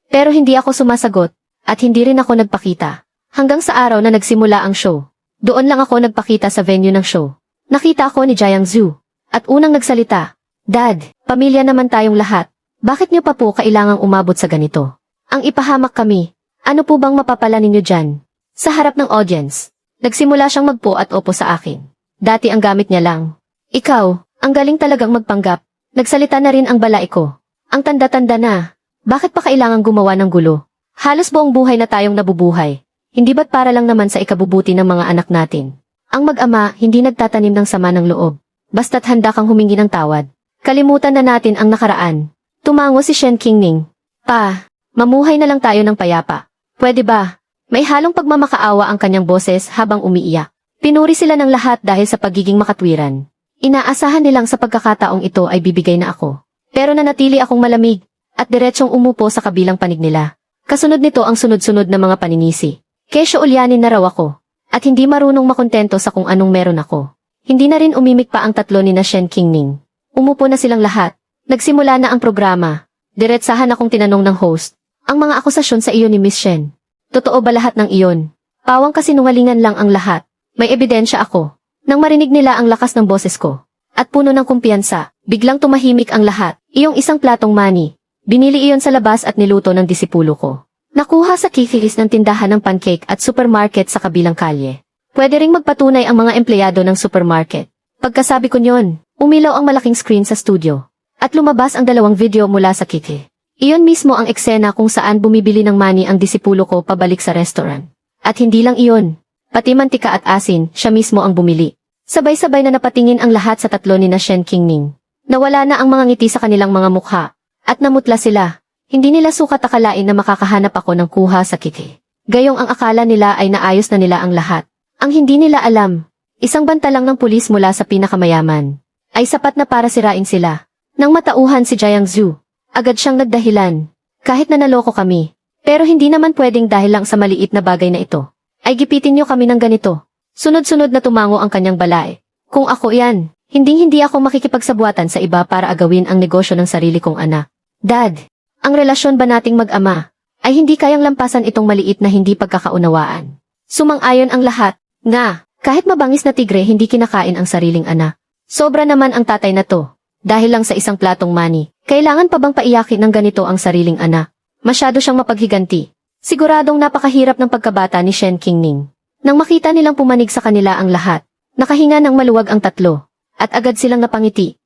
Pero hindi ako sumasagot, at hindi rin ako nagpakita. Hanggang sa araw na nagsimula ang show. Doon lang ako nagpakita sa venue ng show. Nakita ako ni Jiang Zhu. At unang nagsalita, "Dad, pamilya naman tayong lahat. Bakit niyo pa po kailangang umabot sa ganito? Ang ipahamak kami. Ano po bang mapapala ninyo dyan?" Sa harap ng audience, nagsimula siyang magpo at opo sa akin. Dati ang gamit niya lang. "Ikaw, ang galing talagang magpanggap." Nagsalita na rin ang balai ko. "Ang tanda-tanda na. Bakit pa kailangang gumawa ng gulo? Halos buong buhay na tayong nabubuhay. Hindi ba't para lang naman sa ikabubuti ng mga anak natin?" Ang mag-ama hindi nagtatanim ng sama ng loob. Basta't handa kang humingi ng tawad. Kalimutan na natin ang nakaraan. Tumango si Shen Qingning. "Pa, mamuhay na lang tayo ng payapa. Pwede ba?" May halong pagmamakaawa ang kanyang boses habang umiiyak. Pinuri sila ng lahat dahil sa pagiging makatwiran. Inaasahan nilang sa pagkakataong ito ay bibigay na ako. Pero nanatili akong malamig, at diretsyong umupo sa kabilang panig nila. Kasunod nito ang sunod-sunod na mga paninisi. Kesyo ulyanin na raw ako, at hindi marunong makontento sa kung anong meron ako. Hindi na rin umimik pa ang tatlo ni na Shen Qingning. Umupo na silang lahat. Nagsimula na ang programa. Diretsahan akong tinanong ng host, "Ang mga akusasyon sa iyo ni Miss Shen, totoo ba lahat ng iyon?" Pawang kasinungalingan lang ang lahat. May ebidensya ako. Nang marinig nila ang lakas ng boses ko, at puno ng kumpiyansa, biglang tumahimik ang lahat. Iyong isang platong mani. Binili iyon sa labas at niluto ng disipulo ko. Nakuha sa kikilis ng tindahan ng pancake at supermarket sa kabilang kalye. Pwede ring magpatunay ang mga empleyado ng supermarket. Pagkasabi ko nyon, umilaw ang malaking screen sa studio. At lumabas ang 2 video mula sa kiki. Iyon mismo ang eksena kung saan bumibili ng mani ang disipulo ko pabalik sa restaurant. At hindi lang iyon. Pati mantika at asin, siya mismo ang bumili. Sabay-sabay na napatingin ang lahat sa tatlo ni na Shen Qingning. Nawala na ang mga ngiti sa kanilang mga mukha. At namutla sila. Hindi nila sukat akalain na makakahanap ako ng kuha sa kiki. Gayong ang akala nila ay naayos na nila ang lahat. Ang hindi nila alam, isang banta lang ng pulis mula sa pinakamayaman ay sapat na para sirain sila. Nang matauhan si Jiang Zhu, agad siyang nagdahilan. "Kahit na naloko kami, pero hindi naman pwedeng dahil lang sa maliit na bagay na ito, ay gipitin niyo kami ng ganito." Sunod-sunod na tumango ang kanyang balay. "Kung ako yan, hindi ako makikipagsabuatan sa iba para agawin ang negosyo ng sarili kong anak. Dad, ang relasyon ba nating mag-ama ay hindi kayang lampasan itong maliit na hindi pagkakaunawaan." Sumang-ayon ang lahat, nga, kahit mabangis na tigre hindi kinakain ang sariling anak. Sobra naman ang tatay na to. Dahil lang sa isang platong mani, kailangan pa bang paiyakin ng ganito ang sariling anak? Masyado siyang mapaghiganti. Siguradong napakahirap ng pagkabata ni Shen Qingning. Nang makita nilang pumanig sa kanila ang lahat, nakahinga ng maluwag ang tatlo, at agad silang napangiti.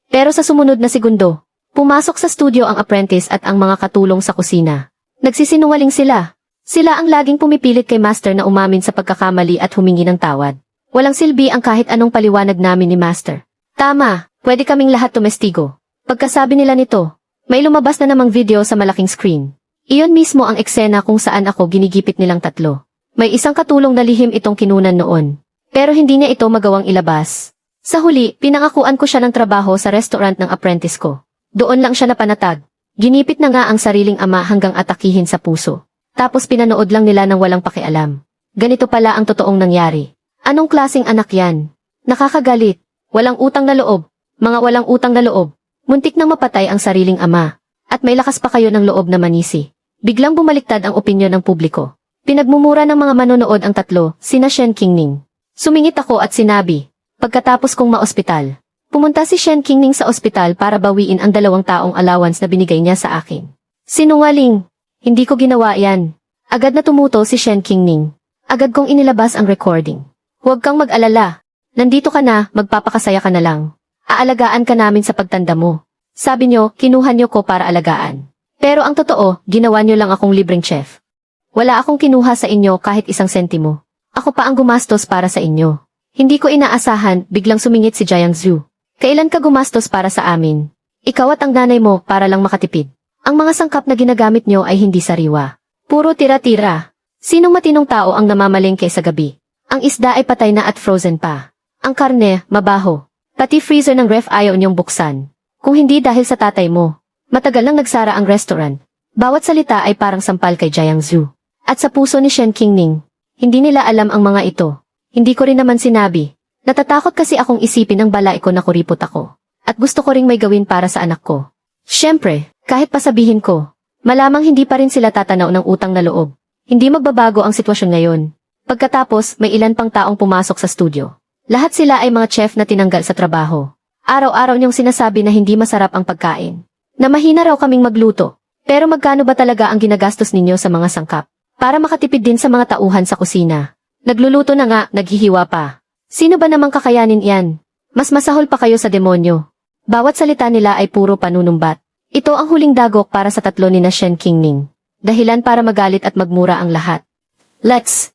Pero sa sumunod na segundo, pumasok sa studio ang apprentice at ang mga katulong sa kusina. Nagsisinungaling sila. Sila ang laging pumipilit kay Master na umamin sa pagkakamali at humingi ng tawad. Walang silbi ang kahit anong paliwanag namin ni Master. "Tama, pwede kaming lahat tumestigo." Pagkasabi nila nito, may lumabas na namang video sa malaking screen. Iyon mismo ang eksena kung saan ako ginigipit nilang tatlo. May isang katulong na lihim itong kinunan noon. Pero hindi niya ito magawang ilabas. Sa huli, pinangakuan ko siya ng trabaho sa restaurant ng apprentice ko. Doon lang siya napanatag. Ginipit na nga ang sariling ama hanggang atakihin sa puso. Tapos pinanood lang nila ng walang pakialam. Ganito pala ang totoong nangyari. Anong klaseng anak yan? Nakakagalit. Walang utang na loob. Mga walang utang na loob. Muntik nang mapatay ang sariling ama. At may lakas pa kayo ng loob na manisi. Biglang bumaliktad ang opinyon ng publiko. Pinagmumura ng mga manonood ang tatlo, sina Shen Qingning. Sumingit ako at sinabi, pagkatapos kong maospital. Pumunta si Shen Qingning sa ospital para bawiin ang 2 taong allowance na binigay niya sa akin. Sinungaling! Hindi ko ginawa yan. Agad na tumuto si Shen Qingning. Agad kong inilabas ang recording. Huwag kang mag-alala. Nandito ka na, magpapakasaya ka na lang. Aalagaan ka namin sa pagtanda mo. Sabi nyo, kinuha nyo ko para alagaan. Pero ang totoo, ginawa nyo lang akong libreng chef. Wala akong kinuha sa inyo kahit 1 sentimo. Ako pa ang gumastos para sa inyo. Hindi ko inaasahan, biglang sumingit si Jiang Zhu. Kailan ka gumastos para sa amin? Ikaw at ang nanay mo para lang makatipid. Ang mga sangkap na ginagamit nyo ay hindi sariwa. Puro tira-tira. Sinong matinong tao ang namamalengke sa gabi? Ang isda ay patay na at frozen pa. Ang karne, mabaho. Pati freezer ng ref ayaw niyong buksan. Kung hindi dahil sa tatay mo. Matagal nang nagsara ang restaurant. Bawat salita ay parang sampal kay Jiang Zhu. At sa puso ni Shen Qingning. Hindi nila alam ang mga ito. Hindi ko rin naman sinabi. Natatakot kasi akong isipin ang balai ko na kuripot ako. At gusto ko ring may gawin para sa anak ko. Siyempre, kahit pasabihin ko, malamang hindi pa rin sila tatanaw ng utang na loob. Hindi magbabago ang sitwasyon ngayon. Pagkatapos, may ilan pang taong pumasok sa studio. Lahat sila ay mga chef na tinanggal sa trabaho. Araw-araw niyong sinasabi na hindi masarap ang pagkain. Na mahina raw kaming magluto. Pero magkano ba talaga ang ginagastos ninyo sa mga sangkap? Para makatipid din sa mga tauhan sa kusina. Nagluluto na nga, naghihiwa pa. Sino ba namang kakayanin yan? Mas masahol pa kayo sa demonyo. Bawat salita nila ay puro panunumbat. Ito ang huling dagok para sa tatlo ni na Shen Qingning. Dahilan para magalit at magmura ang lahat.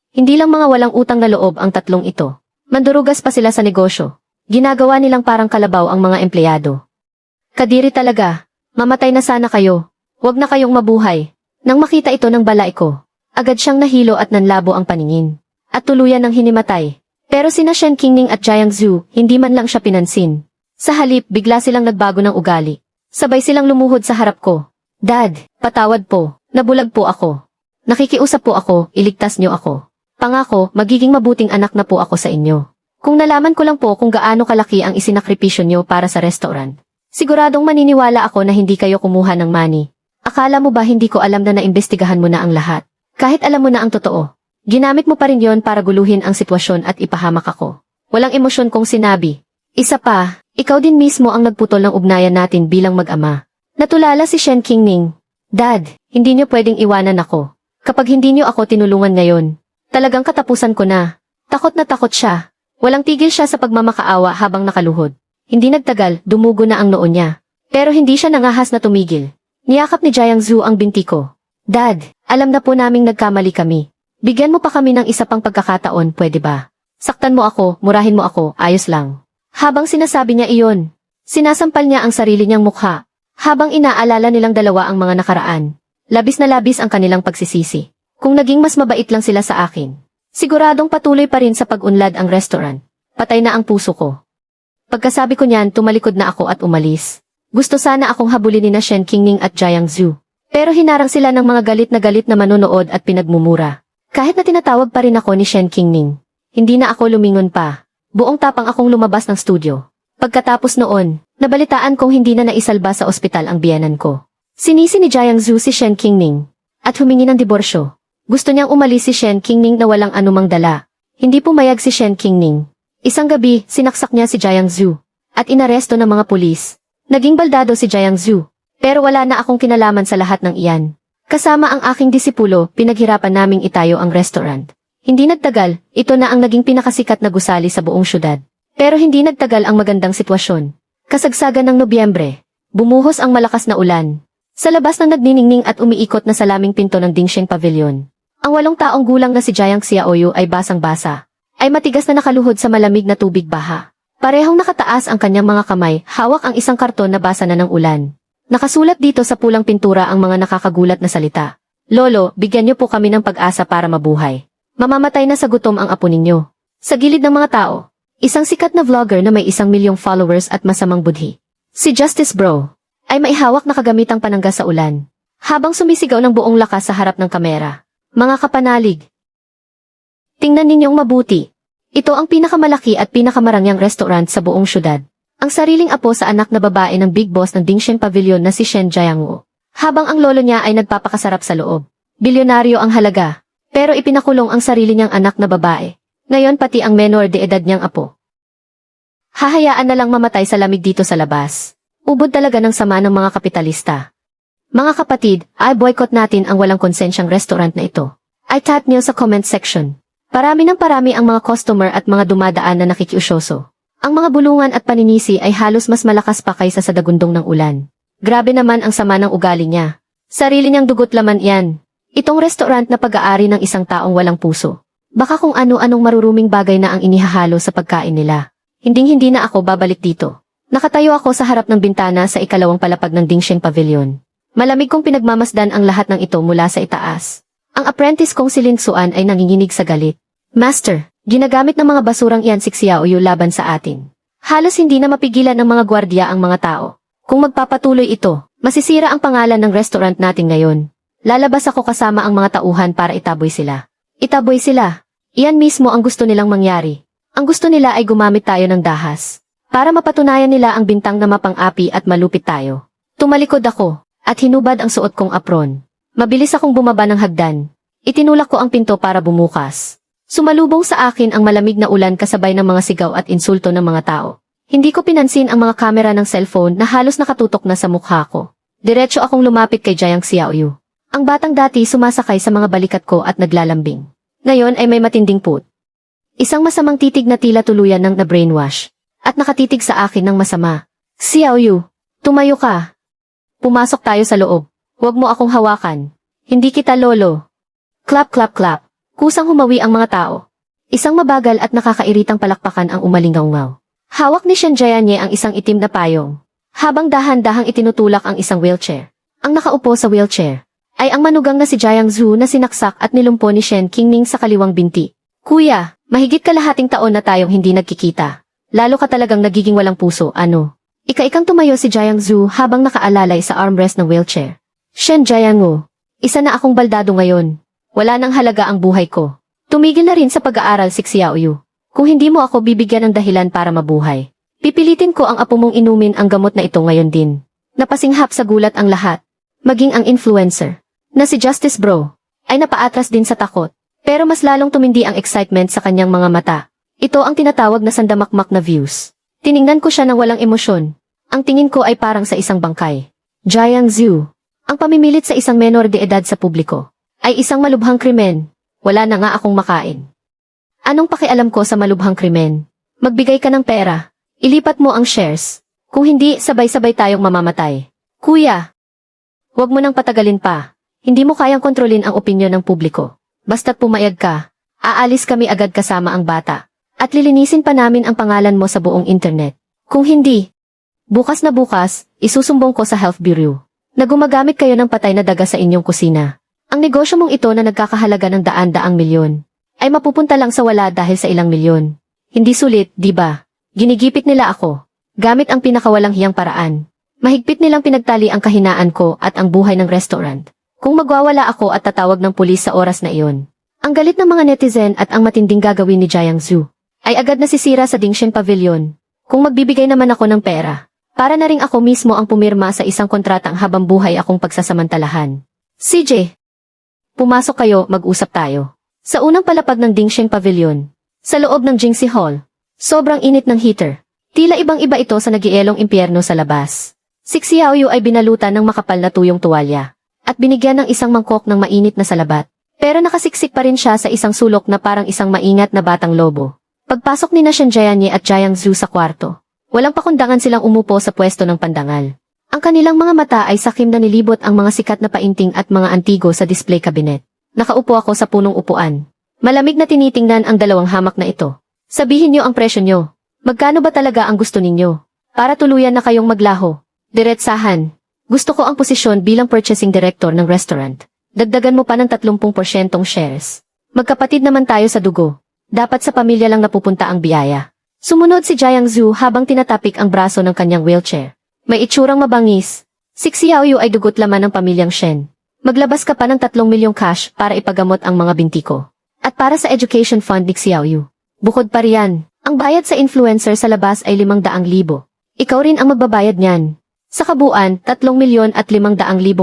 Hindi lang mga walang utang na loob ang tatlong ito. Mandurugas pa sila sa negosyo. Ginagawa nilang parang kalabaw ang mga empleyado. Kadiri talaga. Mamatay na sana kayo. Huwag na kayong mabuhay. Nang makita ito ng balai ko, agad siyang nahilo at nanlabo ang paningin. At tuluyan ng hinimatay. Pero sina Shen Qingning at Jiang Zhu, hindi man lang siya pinansin. Sa halip, bigla silang nagbago ng ugali. Sabay silang lumuhod sa harap ko. Dad, patawad po. Nabulag po ako. Nakikiusap po ako, iligtas niyo ako. Pangako, magiging mabuting anak na po ako sa inyo. Kung nalaman ko lang po kung gaano kalaki ang isinakripisyo niyo para sa restaurant. Siguradong maniniwala ako na hindi kayo kumuha ng money. Akala mo ba hindi ko alam na naimbestigahan mo na ang lahat? Kahit alam mo na ang totoo. Ginamit mo pa rin yon para guluhin ang sitwasyon at ipahamak ako. Walang emosyon kong sinabi. Isa pa, ikaw din mismo ang nagputol ng ugnayan natin bilang mag-ama. Natulala si Shen Qingning. Dad, hindi niyo pwedeng iwanan ako. Kapag hindi niyo ako tinulungan ngayon, talagang katapusan ko na. Takot na takot siya. Walang tigil siya sa pagmamakaawa habang nakaluhod. Hindi nagtagal, dumugo na ang noo niya. Pero hindi siya nangahas na tumigil. Niyakap ni Jiang Zhu ang binti ko. Dad, alam na po naming nagkamali kami. Bigyan mo pa kami ng isa pang pagkakataon, pwede ba? Saktan mo ako, murahin mo ako, ayos lang. Habang sinasabi niya iyon, sinasampal niya ang sarili niyang mukha. Habang inaalala nilang dalawa ang mga nakaraan. Labis na labis ang kanilang pagsisisi. Kung naging mas mabait lang sila sa akin. Siguradong patuloy pa rin sa pag-unlad ang restaurant. Patay na ang puso ko. Pagkasabi ko niyan, tumalikod na ako at umalis. Gusto sana akong habulin ni na Shen Qingning at Jiang Zhu. Pero hinarang sila ng mga galit na manonood at pinagmumura. Kahit na tinatawag pa rin ako ni Shen Qingning. Hindi na ako lumingon pa. Buong tapang akong lumabas ng studio. Pagkatapos noon, nabalitaan kong hindi na naisalba sa ospital ang biyenan ko. Sinisi ni Jiang Zhu si Shen Qingning. At humingi ng diborsyo. Gusto niyang umalis si Shen Qingning na walang anumang dala. Hindi pumayag si Shen Qingning. Isang gabi, sinaksak niya si Jiang Zhu. At inaresto ng mga pulis. Naging baldado si Jiang Zhu. Pero wala na akong kinalaman sa lahat ng iyan. Kasama ang aking disipulo, pinaghirapan naming itayo ang restaurant. Hindi nagtagal, ito na ang naging pinakasikat na gusali sa buong syudad. Pero hindi nagtagal ang magandang sitwasyon. Kasagsagan ng Nobyembre. Bumuhos ang malakas na ulan. Sa labas ng nagniningning at umiikot na salaming pinto ng Dingsheng Pavilion. Ang 8 taong gulang na si Jiang Xiaoyu ay basang-basa. Ay matigas na nakaluhod sa malamig na tubig baha. Parehong nakataas ang kanyang mga kamay, hawak ang isang karton na basa na ng ulan. Nakasulat dito sa pulang pintura ang mga nakakagulat na salita. Lolo, bigyan niyo po kami ng pag-asa para mabuhay. Mamamatay na sa gutom ang apo ninyo. Sa gilid ng mga tao, isang sikat na vlogger na may 1 milyong followers at masamang budhi. Si Justice Bro ay maihawak na kagamitang panangga sa ulan. Habang sumisigaw ng buong lakas sa harap ng kamera. Mga kapanalig. Tingnan ninyong mabuti. Ito ang pinakamalaki at pinakamarangyang restaurant sa buong syudad. Ang sariling apo sa anak na babae ng big boss ng Dingsheng Pavilion na si Shen Jiangwu. Habang ang lolo niya ay nagpapakasarap sa loob. Bilyonaryo ang halaga, pero ipinakulong ang sarili niyang anak na babae. Ngayon pati ang menor de edad niyang apo. Hahayaan na lang mamatay sa lamig dito sa labas. Ubod talaga ng sama ng mga kapitalista. Mga kapatid, ay boycott natin ang walang konsensyang restaurant na ito. I type niyo sa comment section. Parami ng parami ang mga customer at mga dumadaan na nakikiusyoso. Ang mga bulungan at paninisi ay halos mas malakas pa kaysa sa dagundong ng ulan. Grabe naman ang sama ng ugali niya. Sarili niyang dugot laman yan. Itong restaurant na pag-aari ng isang taong walang puso. Baka kung ano-anong maruruming bagay na ang inihahalo sa pagkain nila. Hinding-hindi na ako babalik dito. Nakatayo ako sa harap ng bintana sa ikalawang palapag ng Dingsheng Pavilion. Malamig kong pinagmamasdan ang lahat ng ito mula sa itaas. Ang apprentice kong si Lin Xuan ay nanginginig sa galit. Master, ginagamit ng mga basurang iyan si Xiaoyu laban sa atin. Halos hindi na mapigilan ng mga gwardya ang mga tao. Kung magpapatuloy ito, masisira ang pangalan ng restaurant natin ngayon. Lalabas ako kasama ang mga tauhan para itaboy sila. Itaboy sila. Iyan mismo ang gusto nilang mangyari. Ang gusto nila ay gumamit tayo ng dahas. Para mapatunayan nila ang bintang na mapang-api at malupit tayo. Tumalikod ako, at hinubad ang suot kong apron. Mabilis akong bumaba ng hagdan. Itinulak ko ang pinto para bumukas. Sumalubong sa akin ang malamig na ulan kasabay ng mga sigaw at insulto ng mga tao. Hindi ko pinansin ang mga kamera ng cellphone na halos nakatutok na sa mukha ko. Diretso akong lumapit kay Jiang Xiaoyu. Ang batang dati sumasakay sa mga balikat ko at naglalambing. Ngayon ay may matinding put. Isang masamang titig na tila tuluyan ng na-brainwash. At nakatitig sa akin ng masama. Xiaoyu, tumayo ka. Pumasok tayo sa loob. Huwag mo akong hawakan. Hindi kita lolo. Clap clap clap. Kusang humawi ang mga tao. Isang mabagal at nakakairitang palakpakan ang umalingaw-ngaw. Hawak ni Shen Jianye ang isang itim na payong. Habang dahan-dahang itinutulak ang isang wheelchair. Ang nakaupo sa wheelchair ay ang manugang na si Jiang Zhu na sinaksak at nilumpo ni Shen Qingning sa kaliwang binti. Kuya, mahigit kalahating taon na tayong hindi nagkikita. Lalo ka talagang nagiging walang puso, ano? Ika-ikang tumayo si Jiang Zhu habang nakaalalay sa armrest ng wheelchair. Shen Jiangu, isa na akong baldado ngayon. Wala nang halaga ang buhay ko. Tumigil na rin sa pag-aaral si Xiaoyu. Kung hindi mo ako bibigyan ng dahilan para mabuhay, pipilitin ko ang apo mong inumin ang gamot na ito ngayon din. Napasinghap sa gulat ang lahat. Maging ang influencer, na si Justice Bro, ay napaatras din sa takot. Pero mas lalong tumindi ang excitement sa kanyang mga mata. Ito ang tinatawag na sandamakmak na views. Tiningnan ko siya ng walang emosyon. Ang tingin ko ay parang sa isang bangkay. Jiang Zhu, ang pamimilit sa isang menor de edad sa publiko, ay isang malubhang krimen. Wala na nga akong makain. Anong pakialam ko sa malubhang krimen? Magbigay ka ng pera. Ilipat mo ang shares. Kung hindi, sabay-sabay tayong mamamatay. Kuya, huwag mo nang patagalin pa. Hindi mo kayang kontrolin ang opinyon ng publiko. Basta't pumayag ka, aalis kami agad kasama ang bata. At lilinisin pa namin ang pangalan mo sa buong internet. Kung hindi, bukas na bukas, isusumbong ko sa Health Bureau na gumagamit kayo ng patay na daga sa inyong kusina. Ang negosyo mong ito na nagkakahalaga ng daan-daang milyon ay mapupunta lang sa wala dahil sa ilang milyon. Hindi sulit, di ba? Ginigipit nila ako gamit ang pinakawalang hiyang paraan. Mahigpit nilang pinagtali ang kahinaan ko at ang buhay ng restaurant. Kung magwawala ako at tatawag ng pulis sa oras na iyon. Ang galit ng mga netizen at ang matinding gagawin ni Jiang Zhu ay agad nasisira sa Dingsheng Pavilion. Kung magbibigay naman ako ng pera, para na ring ako mismo ang pumirma sa isang kontratang habang buhay akong pagsasamantalahan. CJ, pumasok kayo, mag-usap tayo. Sa unang palapag ng Dingsheng Pavilion, sa loob ng Jingxi Hall, sobrang init ng heater. Tila ibang-iba ito sa nagielong impyerno sa labas. Si Xiaoyu ay binalutan ng makapal na tuyong tuwalya at binigyan ng isang mangkok ng mainit na salabat. Pero nakasiksik pa rin siya sa isang sulok na parang isang maingat na batang lobo. Pagpasok ni Shen Jianye at Jiang Zhu sa kwarto, walang pakundangan silang umupo sa pwesto ng pandangal. Ang kanilang mga mata ay sakim na nilibot ang mga sikat na painting at mga antigo sa display cabinet. Nakaupo ako sa punong upuan. Malamig na tinitingnan ang dalawang hamak na ito. Sabihin niyo ang presyo niyo. Magkano ba talaga ang gusto ninyo? Para tuluyan na kayong maglaho. Diretsahan. Gusto ko ang posisyon bilang purchasing director ng restaurant. Dagdagan mo pa ng 30% shares. Magkapatid naman tayo sa dugo. Dapat sa pamilya lang napupunta ang biyaya. Sumunod si Jiang Zhu habang tinatapik ang braso ng kanyang wheelchair. May itsurang mabangis. Si Xiaoyu ay dugot laman ng pamilyang Shen. Maglabas ka pa ng 3 milyong cash para ipagamot ang mga binti ko. At para sa education fund ni Xiaoyu. Bukod pa riyan, ang bayad sa influencer sa labas ay 500,000. Ikaw rin ang magbabayad niyan. Sa kabuuan, 3,500,000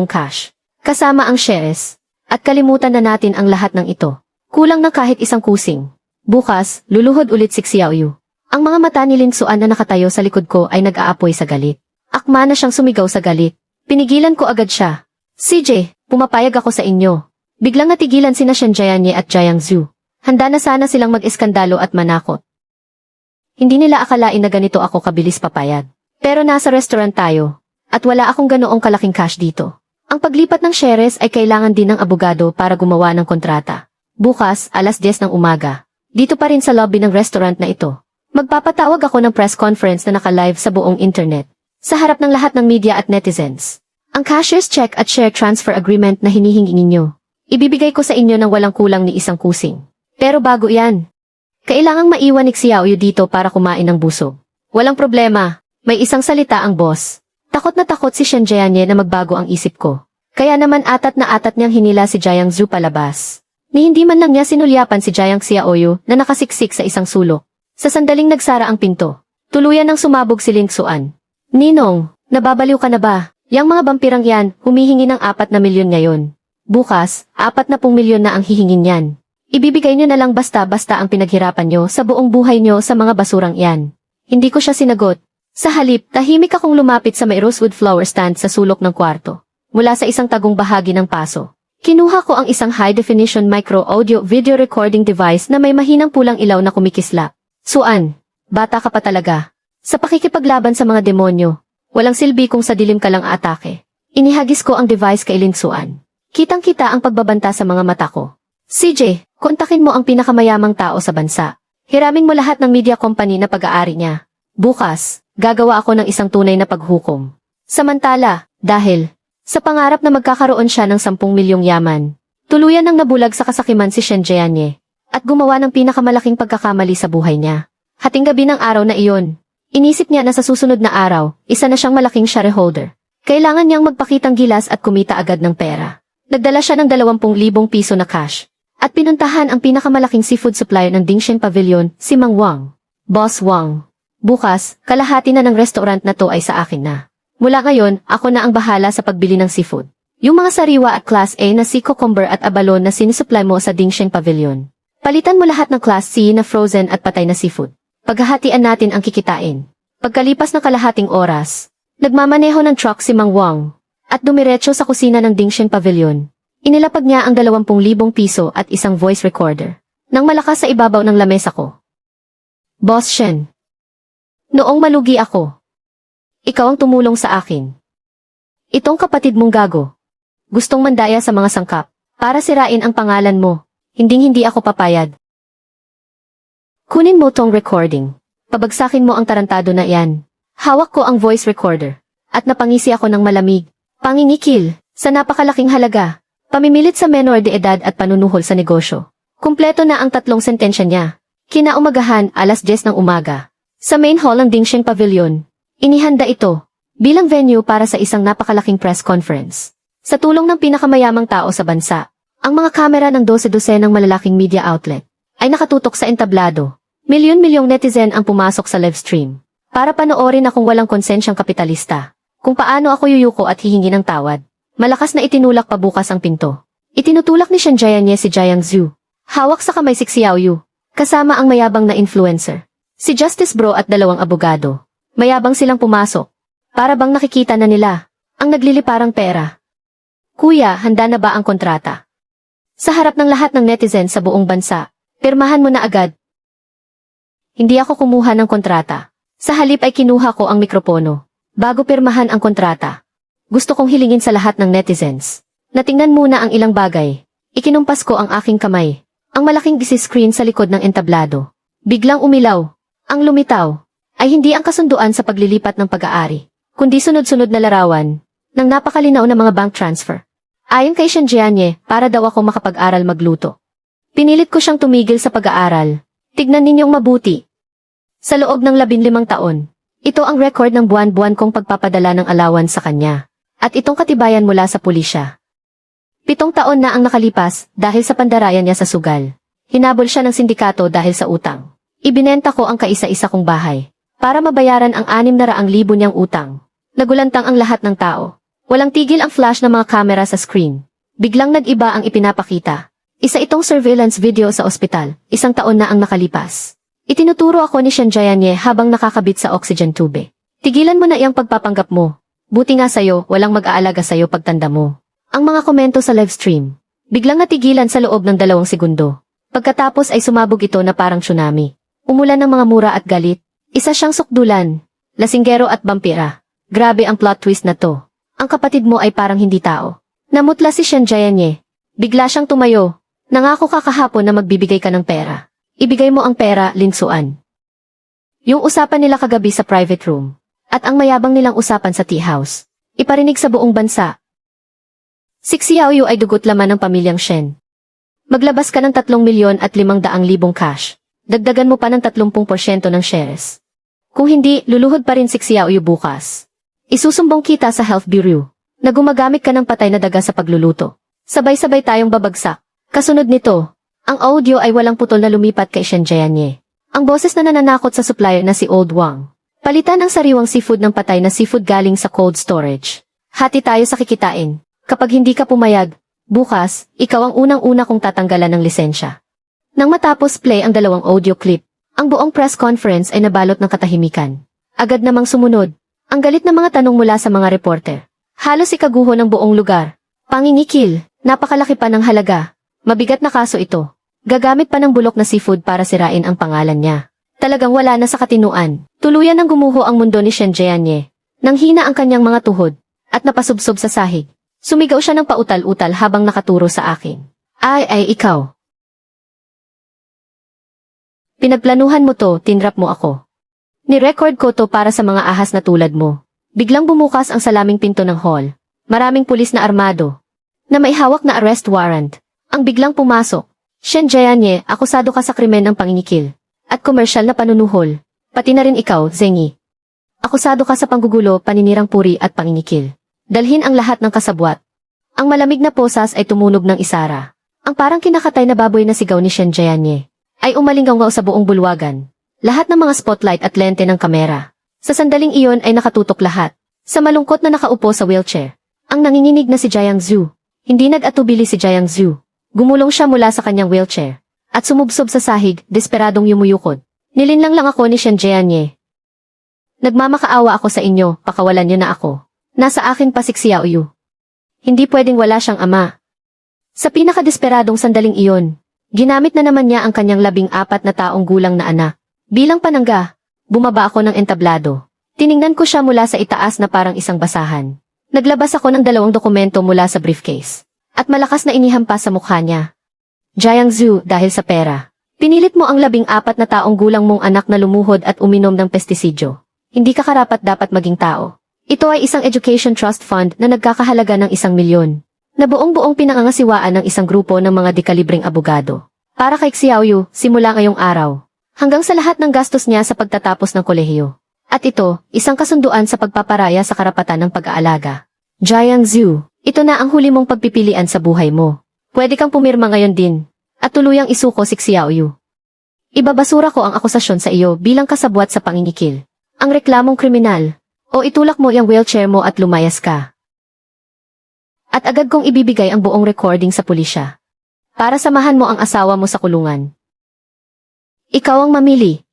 cash. Kasama ang shares. At kalimutan na natin ang lahat ng ito. Kulang na kahit isang kusing. Bukas, luluhod ulit si Xiaoyu. Ang mga mata ni Ling Xuan na nakatayo sa likod ko ay nag-aapoy sa galit. Akma na siyang sumigaw sa galit. Pinigilan ko agad siya. CJ, pumapayag ako sa inyo. Biglang natigilan sina Shen Jianye at Jiang Zhu. Handa na sana silang mag-eskandalo at manakot. Hindi nila akalain na ganito ako kabilis papayag. Pero nasa restaurant tayo. At wala akong ganoong kalaking cash dito. Ang paglipat ng shares ay kailangan din ng abogado para gumawa ng kontrata. Bukas, alas 10 ng umaga. Dito pa rin sa lobby ng restaurant na ito. Magpapatawag ako ng press conference na naka-live sa buong internet. Sa harap ng lahat ng media at netizens. Ang cashier's check at share transfer agreement na hinihingi ninyo. Ibibigay ko sa inyo ng walang kulang ni isang kusing. Pero bago yan, kailangang maiwan ni Xiaoyu dito para kumain ng busog. Walang problema, may isang salita ang boss. Takot na takot si Shen Jianye na magbago ang isip ko. Kaya naman atat na atat niyang hinila si Jiang Zhu palabas. Ni hindi man lang niya sinulyapan si Jiang Xiaoyu na nakasiksik sa isang sulok. Sa sandaling nagsara ang pinto, tuluyan nang sumabog si Ling Xuan. Ninong, nababaliw ka na ba? Yang mga vampirang yan, humihingi ng 4 na milyon ngayon. Bukas, 40 milyon na ang hihingin yan. Ibibigay nyo na lang basta-basta ang pinaghirapan nyo sa buong buhay nyo sa mga basurang yan. Hindi ko siya sinagot. Sa halip, tahimik akong lumapit sa may rosewood flower stand sa sulok ng kwarto. Mula sa isang tagong bahagi ng paso. Kinuha ko ang isang high-definition micro-audio video recording device na may mahinang pulang ilaw na kumikislap. Suan, bata ka pa talaga. Sa pakikipaglaban sa mga demonyo, walang silbi kung sa dilim ka lang aatake. Inihagis ko ang device kay Ling Xuan. Kitang-kita ang pagbabanta sa mga mata ko. CJ, kontakin mo ang pinakamayamang tao sa bansa. Hiramin mo lahat ng media company na pag-aari niya. Bukas, gagawa ako ng isang tunay na paghukom. Samantala, dahil sa pangarap na magkakaroon siya ng 10 milyong yaman, tuluyan nang nabulag sa kasakiman si Shen Jianye at gumawa ng pinakamalaking pagkakamali sa buhay niya. Hating gabi ng araw na iyon, inisip niya na sa susunod na araw, isa na siyang malaking shareholder. Kailangan niyang magpakitang gilas at kumita agad ng pera. Nagdala siya ng 20,000 piso na cash at pinuntahan ang pinakamalaking seafood supplier ng Dingshen Pavilion, si Mang Wang. Boss Wang, bukas, kalahati na ng restaurant na to ay sa akin na. Mula ngayon, ako na ang bahala sa pagbili ng seafood. Yung mga sariwa at Class A na sea cucumber at abalon na sinusupply mo sa Dingshen Pavilion. Palitan mo lahat ng Class C na frozen at patay na seafood. Paghahatian natin ang kikitain. Pagkalipas ng kalahating oras, nagmamaneho ng truck si Mang Wang at dumiretso sa kusina ng Dingshen Pavilion. Inilapag niya ang 20,000 piso at isang voice recorder. Nang malakas sa ibabaw ng lamesa ko. Boss Shen. Noong malugi ako, ikaw ang tumulong sa akin. Itong kapatid mong gago. Gustong mandaya sa mga sangkap para sirain ang pangalan mo. Hinding-hindi ako papayad. Kunin mo tong recording. Pabagsakin mo ang tarantado na iyan. Hawak ko ang voice recorder. At napangisi ako ng malamig. Pangingikil, sa napakalaking halaga. Pamimilit sa menor de edad at panunuhol sa negosyo. Kumpleto na ang 3 sentensya niya. Kinaumagahan, alas 10 ng umaga. Sa main hall ng Dingshen Pavilion. Inihanda ito bilang venue para sa isang napakalaking press conference. Sa tulong ng pinakamayamang tao sa bansa, ang mga kamera ng 12 ng malalaking media outlet ay nakatutok sa entablado. Milyon-milyong netizen ang pumasok sa live stream para panoorin akong walang konsensyang kapitalista kung paano ako yuyuko at hihingi ng tawad. Malakas na itinulak pa bukas ang pinto. Itinutulak ni Shen Jianye si Jiang Zhu. Hawak sa kamay si Xiaoyu, kasama ang mayabang na influencer, si Justice Bro at 2 abogado. Mayabang silang pumasok. Para bang nakikita na nila ang nagliliparang pera. Kuya, handa na ba ang kontrata? Sa harap ng lahat ng netizen sa buong bansa, pirmahan mo na agad. Hindi ako kumuha ng kontrata. Sa halip ay kinuha ko ang mikropono. Bago pirmahan ang kontrata. Gusto kong hilingin sa lahat ng netizens. Natingnan muna ang ilang bagay. Ikinumpas ko ang aking kamay. Ang malaking screen sa likod ng entablado. Biglang umilaw. Ang lumitaw ay hindi ang kasunduan sa paglilipat ng pag-aari, kundi sunod-sunod na larawan ng napakalinaw na mga bank transfer. Ayon kay Shen Jianye, para daw ako makapag-aral magluto. Pinilit ko siyang tumigil sa pag-aaral. Tignan ninyong mabuti. Sa loob ng 15 taon, ito ang record ng buwan-buwan kong pagpapadala ng allowance sa kanya. At itong katibayan mula sa pulisya. 7 taon na ang nakalipas dahil sa pandarayan niya sa sugal. Hinabol siya ng sindikato dahil sa utang. Ibinenta ko ang kaisa-isa kong bahay para mabayaran ang 600,000 niyang utang. Nagulantang ang lahat ng tao. Walang tigil ang flash ng mga kamera sa screen. Biglang nag-iba ang ipinapakita. Isa itong surveillance video sa ospital, 1 taon na ang nakalipas. Itinuturo ako ni Shanjayanye habang nakakabit sa oxygen tube. Tigilan mo na iyang pagpapanggap mo. Buti nga sa'yo, walang mag-aalaga sa'yo pagtanda mo. Ang mga komento sa livestream. Biglang natigilan sa loob ng 2 segundo. Pagkatapos ay sumabog ito na parang tsunami. Umulan ng mga mura at galit. Isa siyang sukdulan, lasinggero at vampira. Grabe ang plot twist na to. Ang kapatid mo ay parang hindi tao. Namutla si Shanjayanye. Bigla siyang tumayo. Nangako ka kahapon na magbibigay ka ng pera. Ibigay mo ang pera, Linsuan. Yung usapan nila kagabi sa private room. At ang mayabang nilang usapan sa tea house. Iparinig sa buong bansa. Si Xiaoyu ay dugot laman ng pamilyang Shen. Maglabas ka ng 3,500,000 cash. Dagdagan mo pa ng 30% ng shares. Kung hindi, luluhod pa rin si Xiaoyu bukas. Isusumbong kita sa Health Bureau na gumagamit ka ng patay na daga sa pagluluto. Sabay-sabay tayong babagsak. Kasunod nito, ang audio ay walang putol na lumipat kay Shanjayanye. Ang boses na nananakot sa supplier na si Old Wang. Palitan ang sariwang seafood ng patay na seafood galing sa cold storage. Hati tayo sa kikitain. Kapag hindi ka pumayag, bukas, ikaw ang unang-una kong tatanggalan ng lisensya. Nang matapos play ang 2 audio clip, ang buong press conference ay nabalot ng katahimikan. Agad namang sumunod, ang galit na mga tanong mula sa mga reporter. Halos ikaguho ng buong lugar. Pangingikil, napakalaki pa ng halaga. Mabigat na kaso ito. Gagamit pa ng bulok na seafood para sirain ang pangalan niya. Talagang wala na sa katinuan. Tuluyan ng gumuho ang mundo ni Shanjayanye. Nang hina ang kanyang mga tuhod, at napasubsob sa sahig. Sumigaw siya ng pautal-utal habang nakaturo sa akin. Ay, ikaw. Pinagplanuhan mo to, tinrap mo ako. Ni-record ko to para sa mga ahas na tulad mo. Biglang bumukas ang salaming pinto ng hall. Maraming pulis na armado. Na may hawak na arrest warrant. Ang biglang pumasok. Shanjayanye, akusado ka sa krimen ng pangingikil. At komersyal na panunuhol. Pati na rin ikaw, Zengi. Akusado ka sa panggugulo, paninirang puri at pangingikil. Dalhin ang lahat ng kasabwat. Ang malamig na posas ay tumunog ng isara. Ang parang kinakatay na baboy na sigaw ni Shanjayanye ay umalingaw sa buong bulwagan. Lahat ng mga spotlight at lente ng kamera. Sa sandaling iyon ay nakatutok lahat. Sa malungkot na nakaupo sa wheelchair. Ang nanginginig na si Jiang Zhu. Hindi nag-atubili si Jiang Zhu. Gumulong siya mula sa kanyang wheelchair. At sumubsob sa sahig, desperadong yumuyukod. Nilinlang lang ako ni Shanjayanye. Nagmamakaawa ako sa inyo, pakawalan niyo na ako. Nasa akin pa si Xiaoyu. Hindi pwedeng wala siyang ama. Sa pinakadesperadong sandaling iyon, ginamit na naman niya ang kanyang 14 na taong gulang na anak. Bilang panangga, bumaba ako ng entablado. Tiningnan ko siya mula sa itaas na parang isang basahan. Naglabas ako ng 2 dokumento mula sa briefcase. At malakas na inihampas sa mukha niya. Jiang Zhu, dahil sa pera. Pinilit mo ang 14 na taong gulang mong anak na lumuhod at uminom ng pestisidyo. Hindi ka karapat dapat maging tao. Ito ay isang education trust fund na nagkakahalaga ng 1,000,000. Na buong-buong pinangangasiwaan ng isang grupo ng mga dekalibreng abogado. Para kay Xiaoyu, simula ngayong araw. Hanggang sa lahat ng gastos niya sa pagtatapos ng kolehiyo. At ito, isang kasunduan sa pagpaparaya sa karapatan ng pag-aalaga. Jiang Zhu, ito na ang huli mong pagpipilian sa buhay mo. Pwede kang pumirma ngayon din. At tuluyang isuko si Xiaoyu. Ibabasura ko ang akusasyon sa iyo bilang kasabwat sa pangingikil. Ang reklamong kriminal. O itulak mo yung wheelchair mo at lumayas ka. At agad kong ibibigay ang buong recording sa pulisya. Para samahan mo ang asawa mo sa kulungan. Ikaw ang mamili.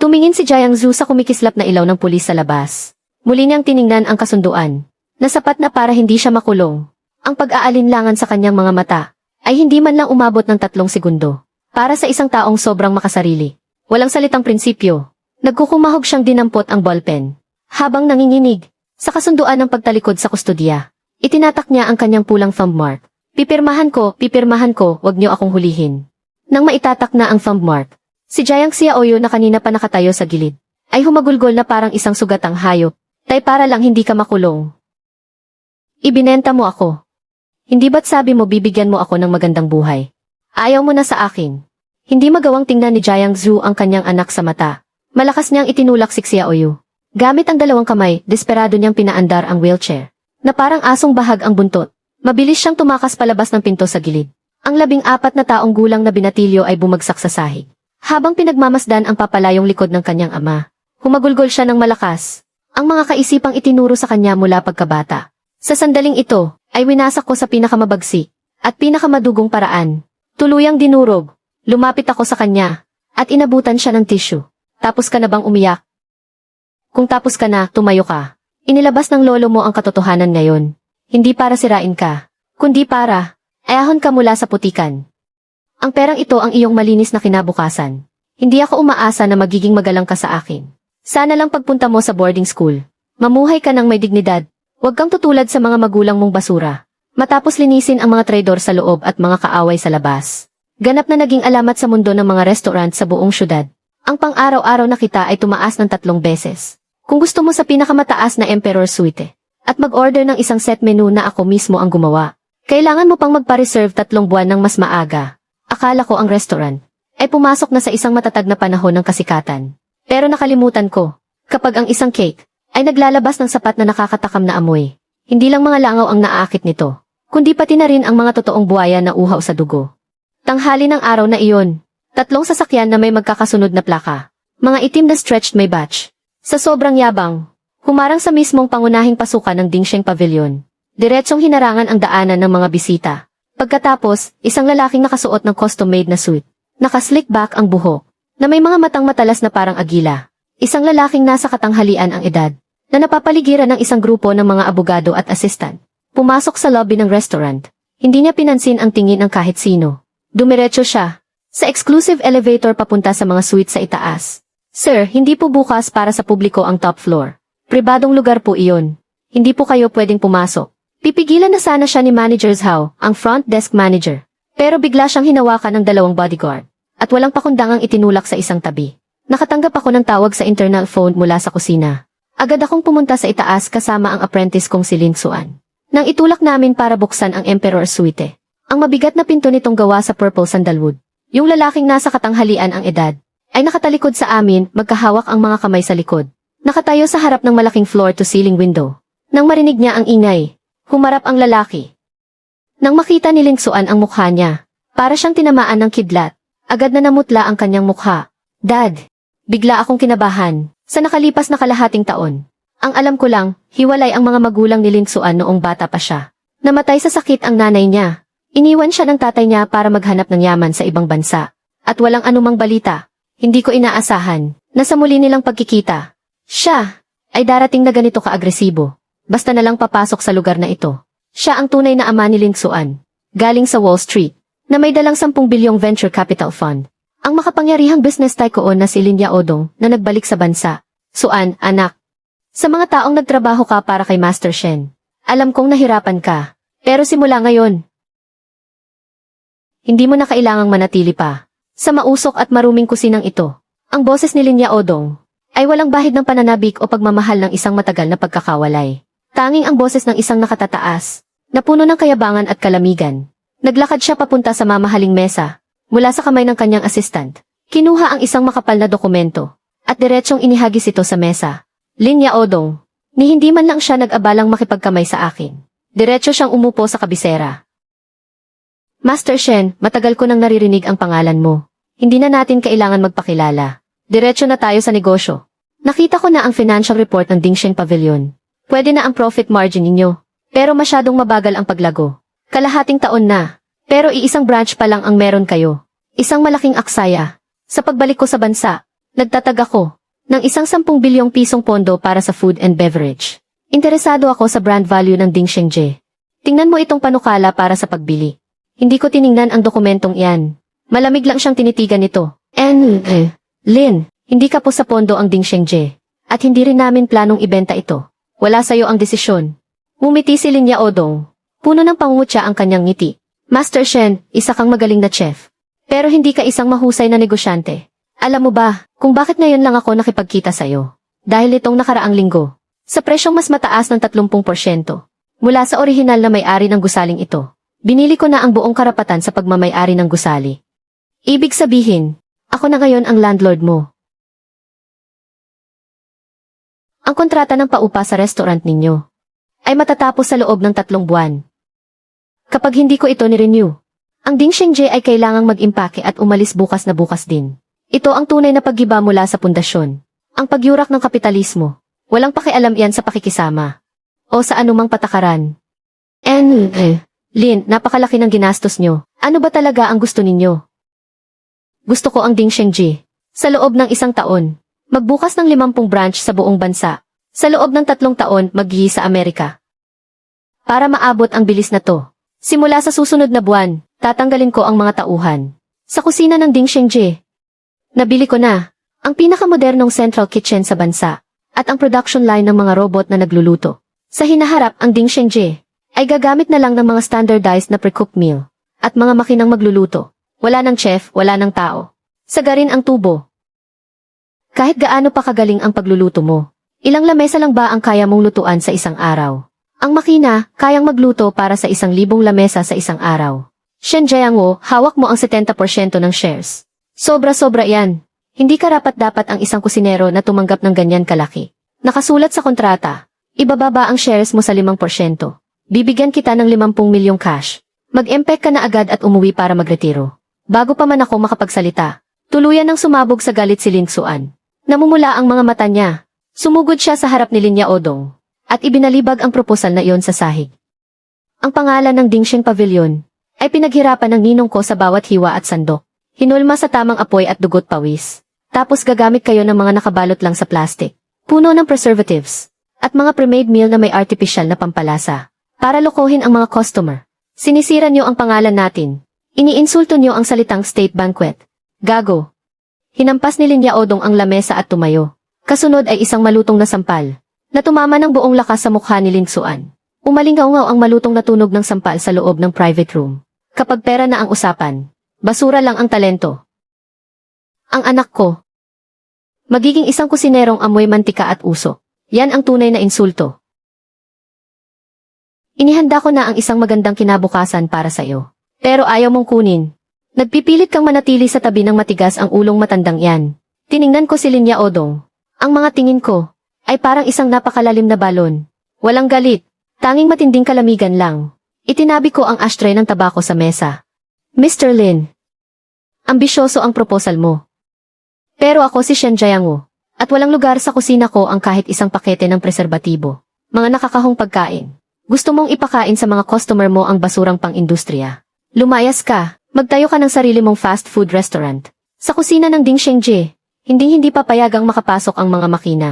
Tumingin si Jiang Zhu sa kumikislap na ilaw ng pulis sa labas. Muli niyang tiningnan ang kasunduan. Na sapat na para hindi siya makulong. Ang pag-aalinlangan sa kanyang mga mata ay hindi man lang umabot ng 3 segundo. Para sa isang taong sobrang makasarili. Walang salitang prinsipyo. Nagkukumahog siyang dinampot ang ballpen. Habang nanginginig, sa kasunduan ng pagtalikod sa kustodiya, itinatak niya ang kanyang pulang thumb mark. Pipirmahan ko, wag niyo akong hulihin. Nang maitatak na ang thumb mark, si Jiang Xiaoyu na kanina pa nakatayo sa gilid, ay humagulgol na parang isang sugatang hayop, tay para lang hindi ka makulong. Ibinenta mo ako. Hindi ba't sabi mo bibigyan mo ako ng magandang buhay? Ayaw mo na sa akin. Hindi magawang tingnan ni Jiang Zhu ang kanyang anak sa mata. Malakas niyang itinulak si Xiaoyu. Gamit ang 2 kamay, desperado niyang pinaandar ang wheelchair. Na parang asong bahag ang buntot. Mabilis siyang tumakas palabas ng pinto sa gilid. Ang 14 na taong gulang na binatilyo ay bumagsak sa sahig. Habang pinagmamasdan ang papalayong likod ng kanyang ama, humagulgol siya ng malakas. ang mga kaisipang itinuro sa kanya mula pagkabata. Sa sandaling ito, ay winasak ko sa pinakamabagsik at pinakamadugong paraan. Tuluyang dinurog, lumapit ako sa kanya, at inabutan siya ng tissue. Tapos ka na bang umiyak? Kung tapos ka na, tumayo ka. Inilabas ng lolo mo ang katotohanan ngayon. Hindi para sirain ka, kundi para ayahon ka mula sa putikan. Ang perang ito ang iyong malinis na kinabukasan. Hindi ako umaasa na magiging magalang ka sa akin. Sana lang pagpunta mo sa boarding school, mamuhay ka ng may dignidad. Huwag kang tutulad sa mga magulang mong basura. Matapos linisin ang mga traidor sa loob at mga kaaway sa labas. Ganap na naging alamat sa mundo ng mga restaurant sa buong syudad. Ang pang-araw-araw na kita ay tumaas ng 3 beses. Kung gusto mo sa pinakamataas na Emperor Suite, at mag-order ng isang set menu na ako mismo ang gumawa, kailangan mo pang magpa-reserve 3 buwan ng mas maaga. Akala ko ang restaurant ay pumasok na sa isang matatag na panahon ng kasikatan. Pero nakalimutan ko, kapag ang isang cake ay naglalabas ng sapat na nakakatakam na amoy, hindi lang mga langaw ang naaakit nito, kundi pati na rin ang mga totoong buhaya na uhaw sa dugo. Tanghali ng araw na iyon, 3 sasakyan na may magkakasunod na plaka, mga itim na stretched may batch. Sa sobrang yabang, humarang sa mismong pangunahing pasukan ng Dingsheng Pavilion. Diretsong hinarangan ang daanan ng mga bisita. Pagkatapos, isang lalaking nakasuot ng custom-made na suit, nakaslick back ang buhok, na may mga matang matalas na parang agila. Isang lalaking nasa katanghalian ang edad, na napapaligiran ng isang grupo ng mga abogado at assistant. Pumasok sa lobby ng restaurant. Hindi niya pinansin ang tingin ng kahit sino. Dumiretso siya sa exclusive elevator papunta sa mga suite sa itaas. Sir, hindi po bukas para sa publiko ang top floor. Pribadong lugar po iyon. Hindi po kayo pwedeng pumasok. Pipigilan na sana siya ni Manager Zhao, ang front desk manager. Pero bigla siyang hinawakan ng 2 bodyguard. At walang pakundangang itinulak sa isang tabi. Nakatanggap ako ng tawag sa internal phone mula sa kusina. Agad akong pumunta sa itaas kasama ang apprentice kong si Lin Xuan. Nang itulak namin para buksan ang Emperor Suite. Ang mabigat na pinto nitong gawa sa purple sandalwood. Yung lalaking nasa katanghalian ang edad, ay nakatalikod sa amin, magkahawak ang mga kamay sa likod. Nakatayo sa harap ng malaking floor-to-ceiling window. Nang marinig niya ang ingay, humarap ang lalaki. Nang makita ni Lin Xuan ang mukha niya, para siyang tinamaan ng kidlat, agad na namutla ang kanyang mukha. Dad! Bigla akong kinabahan, sa nakalipas na kalahating taon. Ang alam ko lang, hiwalay ang mga magulang ni Lin Xuan noong bata pa siya. Namatay sa sakit ang nanay niya. Iniwan siya ng tatay niya para maghanap ng yaman sa ibang bansa. At walang anumang balita. Hindi ko inaasahan, na sa muli nilang pagkikita, siya ay darating na ganito kaagresibo. Basta na lang papasok sa lugar na ito. Siya ang tunay na ama ni Lin Xuan, galing sa Wall Street, na may dalang 10 bilyong venture capital fund. Ang makapangyarihang business tycoon na si Lin Yaodong na nagbalik sa bansa. Xuan, anak. Sa mga taong nagtrabaho ka para kay Master Shen, alam kong nahirapan ka, pero simula ngayon, hindi mo na kailangang manatili pa sa mausok at maruming kusinang ito. Ang boses ni Lin Yaodong ay walang bahid ng pananabik o pagmamahal ng isang matagal na pagkakawalay. Tanging ang boses ng isang nakatataas, na puno ng kayabangan at kalamigan. Naglakad siya papunta sa mamahaling mesa, mula sa kamay ng kanyang assistant. Kinuha ang isang makapal na dokumento, at diretsyong inihagis ito sa mesa. Lin Yaodong, ni hindi man lang siya nag-abalang makipagkamay sa akin. Diretso siyang umupo sa kabisera. Master Shen, matagal ko nang naririnig ang pangalan mo. Hindi na natin kailangan magpakilala. Diretso na tayo sa negosyo. Nakita ko na ang financial report ng Dingsheng Pavilion. Pwede na ang profit margin ninyo. Pero masyadong mabagal ang paglago. Kalahating taon na. Pero iisang branch pa lang ang meron kayo. Isang malaking aksaya. Sa pagbalik ko sa bansa, nagtatag ako ng isang 10 bilyong pisong pondo para sa food and beverage. Interesado ako sa brand value ng Dingsheng Je. Tingnan mo itong panukala para sa pagbili. Hindi ko tiningnan ang dokumentong iyan. Malamig lang siyang tinitigan nito. Lin, hindi ka po sa pondo ang Dingsheng Je. At hindi rin namin planong ibenta ito. Wala sa'yo ang desisyon. Ngumiti si Lin Yaodong. Puno ng pangungutya ang kanyang ngiti. Master Shen, isa kang magaling na chef. Pero hindi ka isang mahusay na negosyante. Alam mo ba, kung bakit ngayon lang ako nakipagkita sa'yo? Dahil itong nakaraang linggo. Sa presyong mas mataas ng 30%. Mula sa orihinal na may-ari ng gusaling ito. Binili ko na ang buong karapatan sa pagmamay-ari ng gusali. Ibig sabihin, ako na ngayon ang landlord mo. Ang kontrata ng paupa sa restaurant ninyo ay matatapos sa loob ng 3 buwan. Kapag hindi ko ito ni-renew, ang Dingsheng Je ay kailangang mag-impake at umalis bukas na bukas din. Ito ang tunay na paggiba mula sa pundasyon. Ang pagyurak ng kapitalismo. Walang pakialam yan sa pakikisama. O sa anumang patakaran. Lin, napakalaki ng ginastos nyo. Ano ba talaga ang gusto ninyo? Gusto ko ang Dingshengji. Sa loob ng 1 taon, magbukas ng 50 branch sa buong bansa. Sa loob ng 3 taon, maghihi sa Amerika. Para maabot ang bilis na to, simula sa susunod na buwan, tatanggalin ko ang mga tauhan. Sa kusina ng Dingshengji. Nabili ko na ang pinakamodernong central kitchen sa bansa at ang production line ng mga robot na nagluluto. Sa hinaharap ang Dingshengji ay gagamit na lang ng mga standardized na pre-cooked meal at mga makinang magluluto. Wala ng chef, wala ng tao. Sagarin ang tubo. Kahit gaano pa kagaling ang pagluluto mo, ilang lamesa lang ba ang kaya mong lutuan sa isang araw? Ang makina, kayang magluto para sa 1,000 lamesa sa isang araw. Shen Jiangwo, hawak mo ang 70% ng shares. Sobra-sobra yan. Hindi karapat-dapat ang isang kusinero na tumanggap ng ganyan kalaki. Nakasulat sa kontrata, ibababa ang shares mo sa 5%. Bibigyan kita ng 50 milyong cash. Mag-empek ka na agad at umuwi para magretiro. Bago pa man ako makapagsalita, tuluyan ng sumabog sa galit si Lin Xuan. Namumula ang mga mata niya. Sumugod siya sa harap ni Lin Yaodong at ibinalibag ang proposal na iyon sa sahig. Ang pangalan ng Dingsheng Pavilion ay pinaghirapan ng ninong ko sa bawat hiwa at sandok. Hinulma sa tamang apoy at dugot pawis. Tapos gagamit kayo ng mga nakabalot lang sa plastic, puno ng preservatives, at mga pre-made meal na may artificial na pampalasa. Para lokohin ang mga customer. Sinisira niyo ang pangalan natin. Iniinsulto niyo ang salitang state banquet. Gago. Hinampas ni Lin Yaodong ang lamesa at tumayo. Kasunod ay isang malutong na sampal, na tumama ng buong lakas sa mukha ni Lin Xuan. Umalingaw-ngaw ang malutong na tunog ng sampal sa loob ng private room. Kapag pera na ang usapan, basura lang ang talento. Ang anak ko. Magiging isang kusinerong amoy mantika at uso. Yan ang tunay na insulto. Inihanda ko na ang isang magandang kinabukasan para sa iyo. Pero ayaw mong kunin. Nagpipilit kang manatili sa tabi ng matigas ang ulong matandang yan. Tiningnan ko si Lin Yaodong. Ang mga tingin ko ay parang isang napakalalim na balon. Walang galit, tanging matinding kalamigan lang. Itinabi ko ang ashtray ng tabako sa mesa. Mr. Lin, ambisyoso ang proposal mo. Pero ako si Shen Jiangwo, at walang lugar sa kusina ko ang kahit isang pakete ng preserbatibo. Mga nakakahong pagkain. Gusto mong ipakain sa mga customer mo ang basurang pang-industriya. Lumayas ka, magtayo ka ng sarili mong fast food restaurant. Sa kusina ng Dingshengji, hindi papayagang makapasok ang mga makina.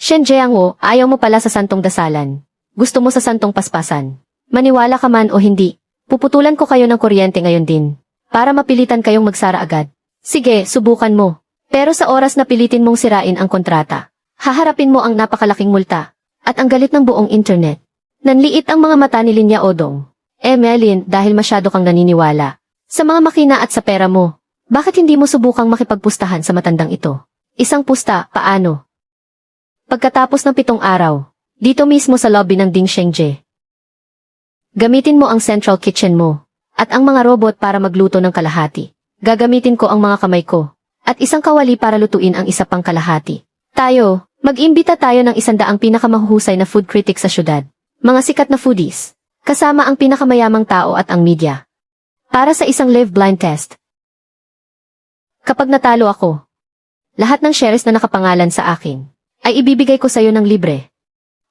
Shen Jiangwo, ayaw mo pala sa santong dasalan. Gusto mo sa santong paspasan. Maniwala ka man o hindi, puputulan ko kayo ng kuryente ngayon din. Para mapilitan kayong magsara agad. Sige, subukan mo. Pero sa oras na pilitin mong sirain ang kontrata, haharapin mo ang napakalaking multa at ang galit ng buong internet. Nanliit ang mga mata ni Lin Yaodong. Melin, dahil masyado kang naniniwala sa mga makina at sa pera mo, bakit hindi mo subukang makipagpustahan sa matandang ito? Isang pusta, paano? Pagkatapos ng 7 araw, dito mismo sa lobby ng Dingshengji. Gamitin mo ang central kitchen mo at ang mga robot para magluto ng kalahati. Gagamitin ko ang mga kamay ko at isang kawali para lutuin ang isa pang kalahati. Mag-imbita tayo ng 100 pinakamahuhusay na food critic sa syudad. Mga sikat na foodies, kasama ang pinakamayamang tao at ang media. Para sa isang live blind test. Kapag natalo ako, lahat ng shares na nakapangalan sa akin ay ibibigay ko sa iyo ng libre.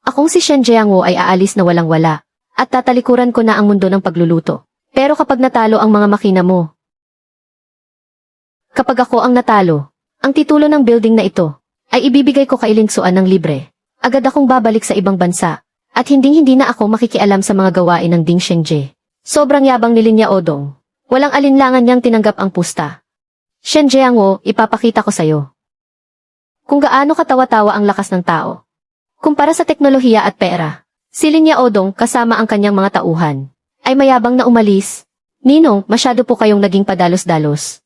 Akong si Shen Jiangwo ay aalis na walang-wala at tatalikuran ko na ang mundo ng pagluluto. Pero kapag natalo ang mga makina mo, kapag ako ang natalo, ang titulo ng building na ito ay ibibigay ko kay Lin Xuan ng libre. Agad akong babalik sa ibang bansa at hindi na ako makikialam sa mga gawain ng Dingshengji. Sobrang yabang ni Lin Yaodong. Walang alinlangan niyang tinanggap ang pusta. Shen Jiangwo, ipapakita ko sa'yo kung gaano katawa-tawa ang lakas ng tao. Kumpara sa teknolohiya at pera, si Lin Yaodong kasama ang kanyang mga tauhan ay mayabang na umalis. Ninong, masyado po kayong naging padalos-dalos.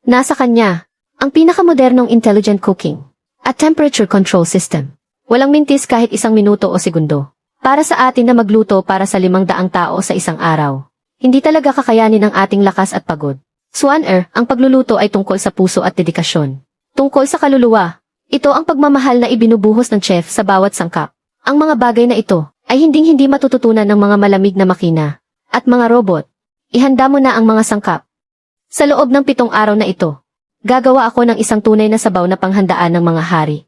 Nasa kanya ang pinakamodernong intelligent cooking at temperature control system. Walang mintis kahit 1 minuto o segundo. Para sa atin na magluto para sa 500 tao sa isang araw. Hindi talaga kakayanin ng ating lakas at pagod. Xuan ang pagluluto ay tungkol sa puso at dedikasyon. Tungkol sa kaluluwa. Ito ang pagmamahal na ibinubuhos ng chef sa bawat sangkap. Ang mga bagay na ito ay hindi matututunan ng mga malamig na makina at mga robot. Ihanda mo na ang mga sangkap. Sa loob ng 7 araw na ito, gagawa ako ng isang tunay na sabaw na panghandaan ng mga hari.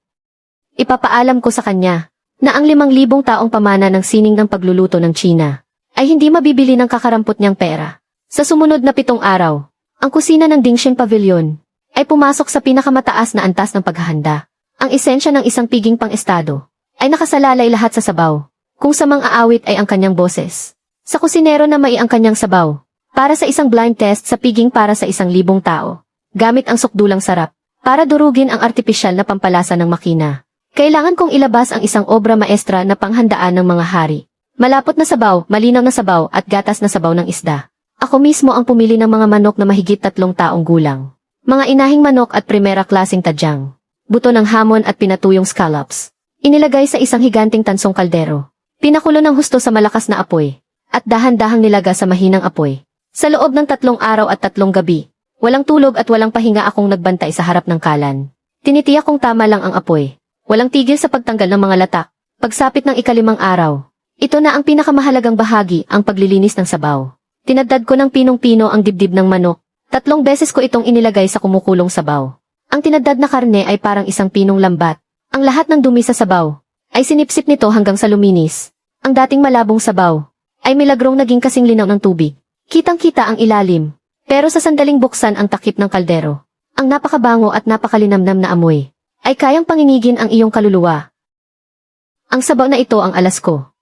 Ipapaalam ko sa kanya na ang 5,000 taong pamana ng sining ng pagluluto ng China ay hindi mabibili ng kakarampot niyang pera. Sa sumunod na 7 araw, ang kusina ng Dingxing Pavilion ay pumasok sa pinakamataas na antas ng paghahanda. Ang esensya ng isang piging pang-estado ay nakasalalay lahat sa sabaw, kung sa mang-aawit ay ang kanyang boses. Sa kusinero na may ang kanyang sabaw, para sa isang blind test sa piging para sa 1,000 tao, gamit ang sukdulang sarap, para durugin ang artipisyal na pampalasa ng makina. Kailangan kong ilabas ang isang obra maestra na panghandaan ng mga hari. Malapot na sabaw, malinaw na sabaw at gatas na sabaw ng isda. Ako mismo ang pumili ng mga manok na mahigit 3 taong gulang. Mga inahing manok at primera klaseng tadyang. Buto ng hamon at pinatuyong scallops. Inilagay sa isang higanting tansong kaldero. Pinakulo ng husto sa malakas na apoy. At dahan-dahang nilaga sa mahinang apoy. Sa loob ng 3 araw at 3 gabi, walang tulog at walang pahinga akong nagbantay sa harap ng kalan. Tinitiyak kong tama lang ang apoy. Walang tigil sa pagtanggal ng mga latak. Pagsapit ng 5 araw, ito na ang pinakamahalagang bahagi, ang paglilinis ng sabaw. Tinadtad ko ng pinong-pino ang dibdib ng manok. 3 beses ko itong inilagay sa kumukulong sabaw. Ang tinadtad na karne ay parang isang pinong lambat. Ang lahat ng dumi sa sabaw ay sinipsip nito hanggang sa luminis. Ang dating malabong sabaw ay milagrong naging kasing linaw ng tubig. Kitang-kita ang ilalim. Pero sa sandaling buksan ang takip ng kaldero, ang napakabango at napakalinamnam na amoy ay kayang pangingigin ang iyong kaluluwa. Ang sabaw na ito ang alas ko.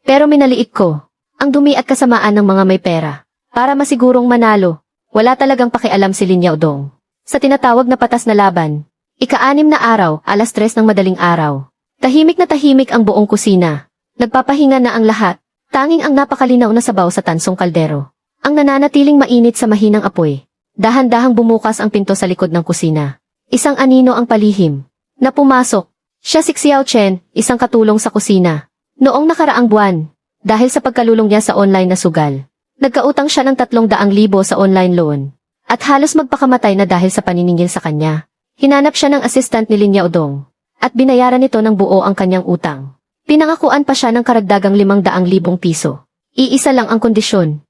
Pero minaliit ko ang dumi at kasamaan ng mga may pera. Para masigurong manalo, wala talagang pakialam si Lin Yaodong. Sa tinatawag na patas na laban, ika-6 na araw, 3:00 ng madaling araw. Tahimik na tahimik ang buong kusina. Nagpapahinga na ang lahat, tanging ang napakalinaw na sabaw sa tansong kaldero. Ang nananatiling mainit sa mahinang apoy. Dahan-dahang bumukas ang pinto sa likod ng kusina. Isang anino ang palihim na pumasok. Siya si Xiao Chen, isang katulong sa kusina. Noong nakaraang buwan, dahil sa pagkalulong niya sa online na sugal, nagkautang siya ng 300,000 sa online loan. At halos magpakamatay na dahil sa paniningil sa kanya. Hinanap siya ng assistant ni Lin Yaodong. At binayaran nito ng buo ang kanyang utang. Pinangakuan pa siya ng karagdagang 500,000 piso. Iisa lang ang kondisyon.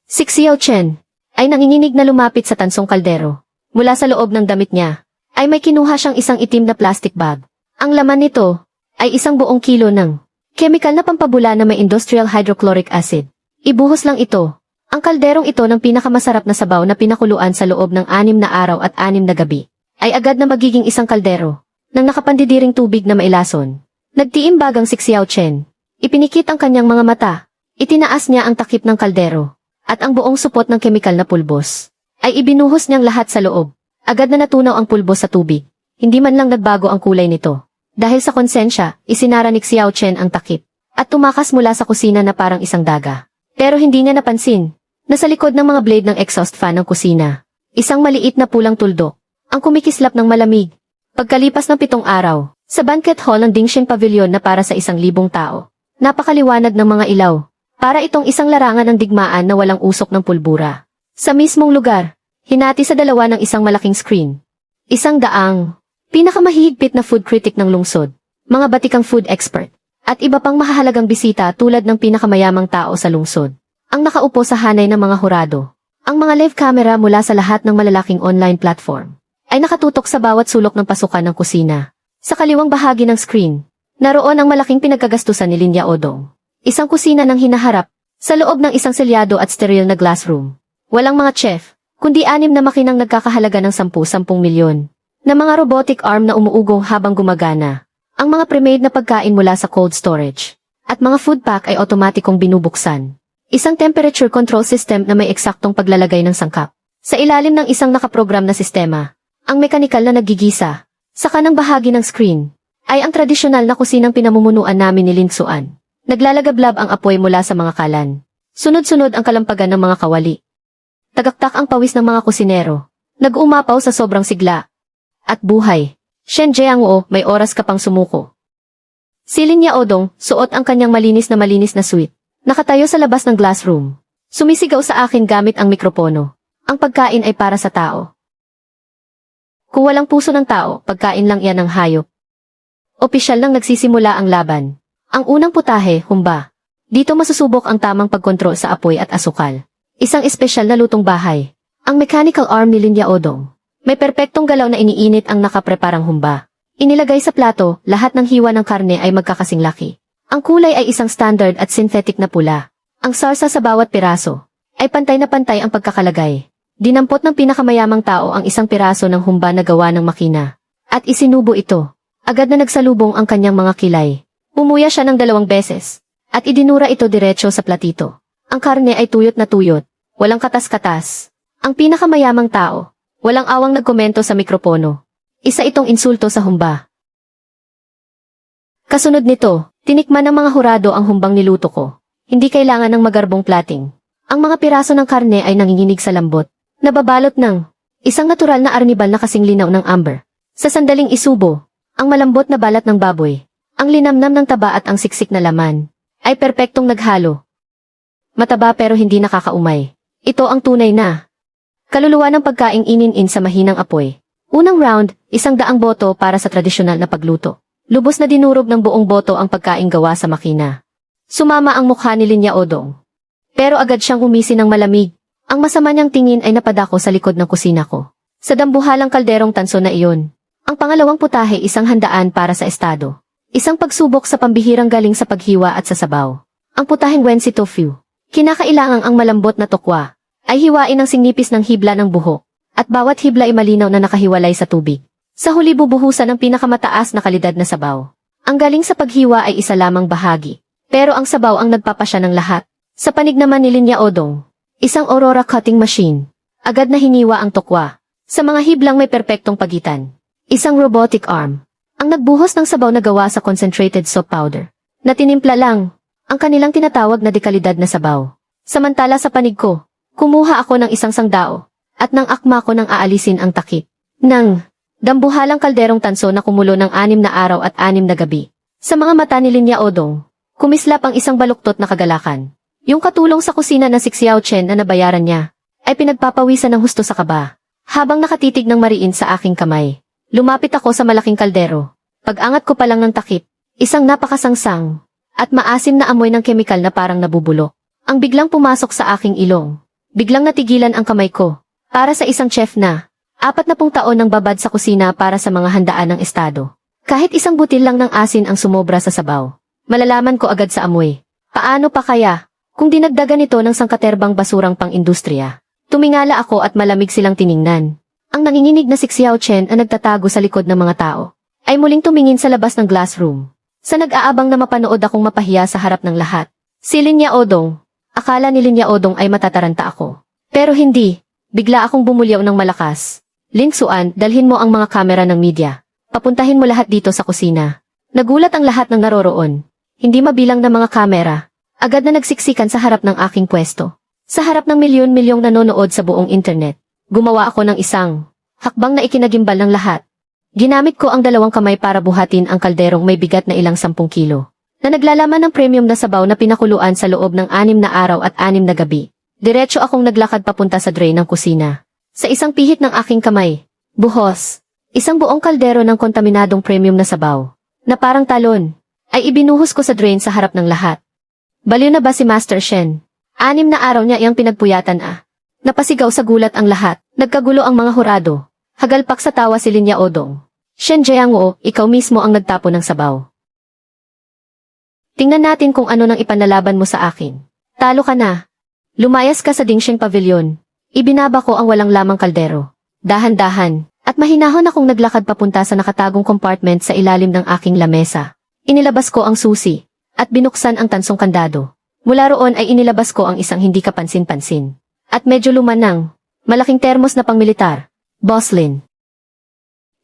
Si Xiao Chen ay nanginginig na lumapit sa tansong kaldero. Mula sa loob ng damit niya, ay may kinuha siyang isang itim na plastic bag. Ang laman nito ay 1 buong kilo ng chemical na pampabula na may industrial hydrochloric acid. Ibuhos lang ito. Ang kalderong ito ng pinakamasarap na sabaw na pinakuluan sa loob ng 6 na araw at 6 na gabi, ay agad na magiging isang kaldero ng nakapandidiring tubig na mailason. Nagtiimbagang si Xiao Chen. Ipinikit ang kanyang mga mata. Itinaas niya ang takip ng kaldero. At ang buong supot ng kemikal na pulbos ay ibinuhos niyang lahat sa loob. Agad na natunaw ang pulbos sa tubig. Hindi man lang nagbago ang kulay nito. Dahil sa konsensya, isinara ni Xiao Chen ang takip. At tumakas mula sa kusina na parang isang daga. Pero hindi niya napansin na sa likod ng mga blade ng exhaust fan ng kusina, isang maliit na pulang tuldok ang kumikislap ng malamig. Pagkalipas ng 7 araw, sa banquet hall ng Dingxing Pavilion na para sa 1,000 tao, napakaliwanag ng mga ilaw. Para itong isang larangan ng digmaan na walang usok ng pulbura. Sa mismong lugar, hinati sa dalawa ng isang malaking screen. Isang daang pinakamahihigpit na food critic ng lungsod, mga batikang food expert, at iba pang mahahalagang bisita tulad ng pinakamayamang tao sa lungsod. Ang nakaupo sa hanay ng mga hurado. Ang mga live camera mula sa lahat ng malalaking online platform ay nakatutok sa bawat sulok ng pasukan ng kusina. Sa kaliwang bahagi ng screen, naroon ang malaking pinagkagastusan ni Lin Yaodong. Isang kusina ng hinaharap, sa loob ng isang selyado at sterile na glass room. Walang mga chef, kundi 6 na makinang nagkakahalaga ng 10 milyon. Na mga robotic arm na umuugong habang gumagana. Ang mga pre-made na pagkain mula sa cold storage. At mga food pack ay otomatikong binubuksan. Isang temperature control system na may eksaktong paglalagay ng sangkap. Sa ilalim ng isang nakaprogram na sistema, ang mekanikal na naggigisa. Sa kanang bahagi ng screen, ay ang tradisyonal na kusinang pinamumunuan namin ni Lin Xuan. Naglalagablab ang apoy mula sa mga kalan. Sunod-sunod ang kalampagan ng mga kawali. Tagaktak ang pawis ng mga kusinero. Nag-umapaw sa sobrang sigla. At buhay. Shen Jiangwo, may oras ka pang sumuko. Si Lin Yaodong, suot ang kanyang malinis na suit. Nakatayo sa labas ng glass room. Sumisigaw sa akin gamit ang mikropono. Ang pagkain ay para sa tao. Kung walang puso ng tao, pagkain lang yan ng hayop. Opisyal nang nagsisimula ang laban. Ang unang putahe, humba. Dito masusubok ang tamang pagkontrol sa apoy at asukal. Isang espesyal na lutong bahay. Ang mechanical arm ni Lin Yaodong. May perpektong galaw na iniinit ang nakapreparang humba. Inilagay sa plato, lahat ng hiwa ng karne ay magkakasing laki. Ang kulay ay isang standard at synthetic na pula. Ang sarsa sa bawat piraso ay pantay na pantay ang pagkakalagay. Dinampot ng pinakamayamang tao ang isang piraso ng humba na gawa ng makina. At isinubo ito. Agad na nagsalubong ang kanyang mga kilay. Umuya siya ng 2 beses. At idinura ito diretso sa platito. Ang karne ay tuyot na tuyot. Walang katas-katas. Ang pinakamayamang tao, walang awang nagkomento sa mikropono. Isa itong insulto sa humba. Kasunod nito, tinikman ng mga hurado ang humbang niluto ko. Hindi kailangan ng magarbong plating. Ang mga piraso ng karne ay nanginginig sa lambot. Nababalot ng isang natural na arnibal na kasing linaw ng amber. Sa sandaling isubo, ang malambot na balat ng baboy, ang linamnam ng taba at ang siksik na laman, ay perpektong naghalo. Mataba pero hindi nakakaumay. Ito ang tunay na kaluluwa ng pagkaing inin-in sa mahinang apoy. Unang round, 100 boto para sa tradisyonal na pagluto. Lubos na dinurog ng buong boto ang pagkaing gawa sa makina. Sumama ang mukha ni Linya Odong. Pero agad siyang umisi ng malamig. Ang masama niyang tingin ay napadako sa likod ng kusina ko. Sa dambuhalang kalderong tanso na iyon. Ang pangalawang putahe 100 para sa estado. Isang pagsubok sa pambihirang galing sa paghiwa at sa sabaw. Ang putaheng Wensi tofu. Kinakailangang ang malambot na tokwa ay hiwain ng sinipis ng hibla ng buhok. At bawat hibla ay malinaw na nakahiwalay sa tubig. Sa huli bubuhusan ng pinakamataas na kalidad na sabaw. Ang galing sa paghiwa ay isa lamang bahagi. Pero ang sabaw ang nagpapasya ng lahat. Sa panig naman ni Linya Odong. Isang Aurora cutting machine. Agad na hiniwa ang tokwa. Sa mga hiblang may perpektong pagitan. Isang robotic arm. Ang nagbuhos ng sabaw na gawa sa concentrated soap powder. Na tinimpla lang. Ang kanilang tinatawag na dekalidad na sabaw. Samantala sa panig ko, kumuha ako ng isang sangdao. At nang akma ko nang aalisin ang takip. Nang dambuhalang kalderong tanso na kumulo ng 6 na araw at 6 na gabi. Sa mga mata ni Linya Odong, kumislap ang isang baluktot na kagalakan. Yung katulong sa kusina na si Xiao Chen na nabayaran niya, ay pinagpapawisan ng husto sa kaba. Habang nakatitig ng mariin sa aking kamay, lumapit ako sa malaking kaldero. Pag-angat ko pa lang ng takip, isang napakasangsang, at maasim na amoy ng kemikal na parang nabubulok. Ang biglang pumasok sa aking ilong. Biglang natigilan ang kamay ko. Para sa isang chef na, 40 taon nang babad sa kusina para sa mga handaan ng estado. Kahit isang butil lang ng asin ang sumobra sa sabaw, malalaman ko agad sa amoy. Paano pa kaya? Kung dinagdagan ito ng sangkaterbang basurang pang-industriya. Tumingala ako at malamig silang tiningnan. Ang nanginginig na si Xiao Chen ang nagtatago sa likod ng mga tao, ay muling tumingin sa labas ng glass room. Sa nag-aabang na mapanood akong mapahiya sa harap ng lahat. Si Linya Odong. Akala ni Linya Odong ay matataranta ako. Pero hindi. Bigla akong bumulyaw ng malakas. Lin Xuan, dalhin mo ang mga kamera ng media. Papuntahin mo lahat dito sa kusina. Nagulat ang lahat ng naroroon. Hindi mabilang na mga kamera. Agad na nagsiksikan sa harap ng aking pwesto. Sa harap ng milyon-milyong nanonood sa buong internet. Gumawa ako ng isang hakbang na ikinagimbal ng lahat. Ginamit ko ang 2 kamay para buhatin ang kalderong may bigat na ilang 10 kilo. Na naglalaman ng premium na sabaw na pinakuluan sa loob ng 6 na araw at 6 na gabi. Diretso akong naglakad papunta sa drain ng kusina. Sa isang pihit ng aking kamay, buhos, isang buong kaldero ng kontaminadong premium na sabaw, na parang talon, ay ibinuhos ko sa drain sa harap ng lahat. Baliw na ba si Master Shen? 6 na araw niya iyang pinagpuyatan Napasigaw sa gulat ang lahat, nagkagulo ang mga hurado. Hagalpak sa tawa si Linya Odong. Shen Jiangwo, ikaw mismo ang nagtapo ng sabaw. Tingnan natin kung ano nang ipanlalaban mo sa akin. Talo ka na. Lumayas ka sa Dingsheng Pavilion. Ibinaba ko ang walang lamang kaldero. Dahan-dahan, at mahinahon akong naglakad papunta sa nakatagong compartment sa ilalim ng aking lamesa. Inilabas ko ang susi, at binuksan ang tansong kandado. Mula roon ay inilabas ko ang isang hindi kapansin-pansin. At medyo lumanang, malaking termos na pangmilitar. Boss Lin.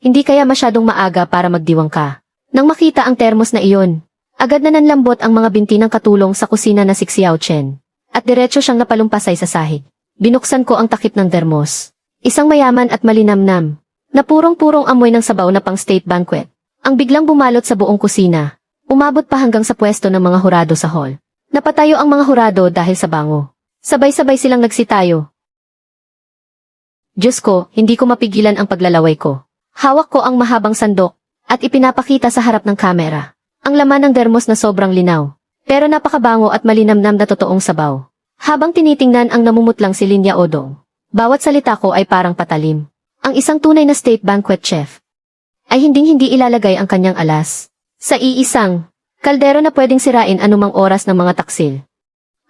Hindi kaya masyadong maaga para magdiwang ka. Nang makita ang termos na iyon, agad na nanlambot ang mga binti ng katulong sa kusina na si Xiao Chen. At diretso siyang napalumpasay sa sahig. Binuksan ko ang takip ng termos. Isang mayaman at malinamnam, na purong-purong amoy ng sabaw na pang state banquet. Ang biglang bumalot sa buong kusina. Umabot pa hanggang sa pwesto ng mga hurado sa hall. Napatayo ang mga hurado dahil sa bango. Sabay-sabay silang nagsitayo. Diyos ko, hindi ko mapigilan ang paglalaway ko. Hawak ko ang mahabang sandok, at ipinapakita sa harap ng kamera. Ang laman ng dermos na sobrang linaw, pero napakabango at malinamnam na totoong sabaw. Habang tinitingnan ang namumutlang si Linya Odong, bawat salita ko ay parang patalim. Ang isang tunay na state banquet chef. ay hinding-hindi ilalagay ang kanyang alas sa iisang kaldero na pwedeng sirain anumang oras ng mga taksil.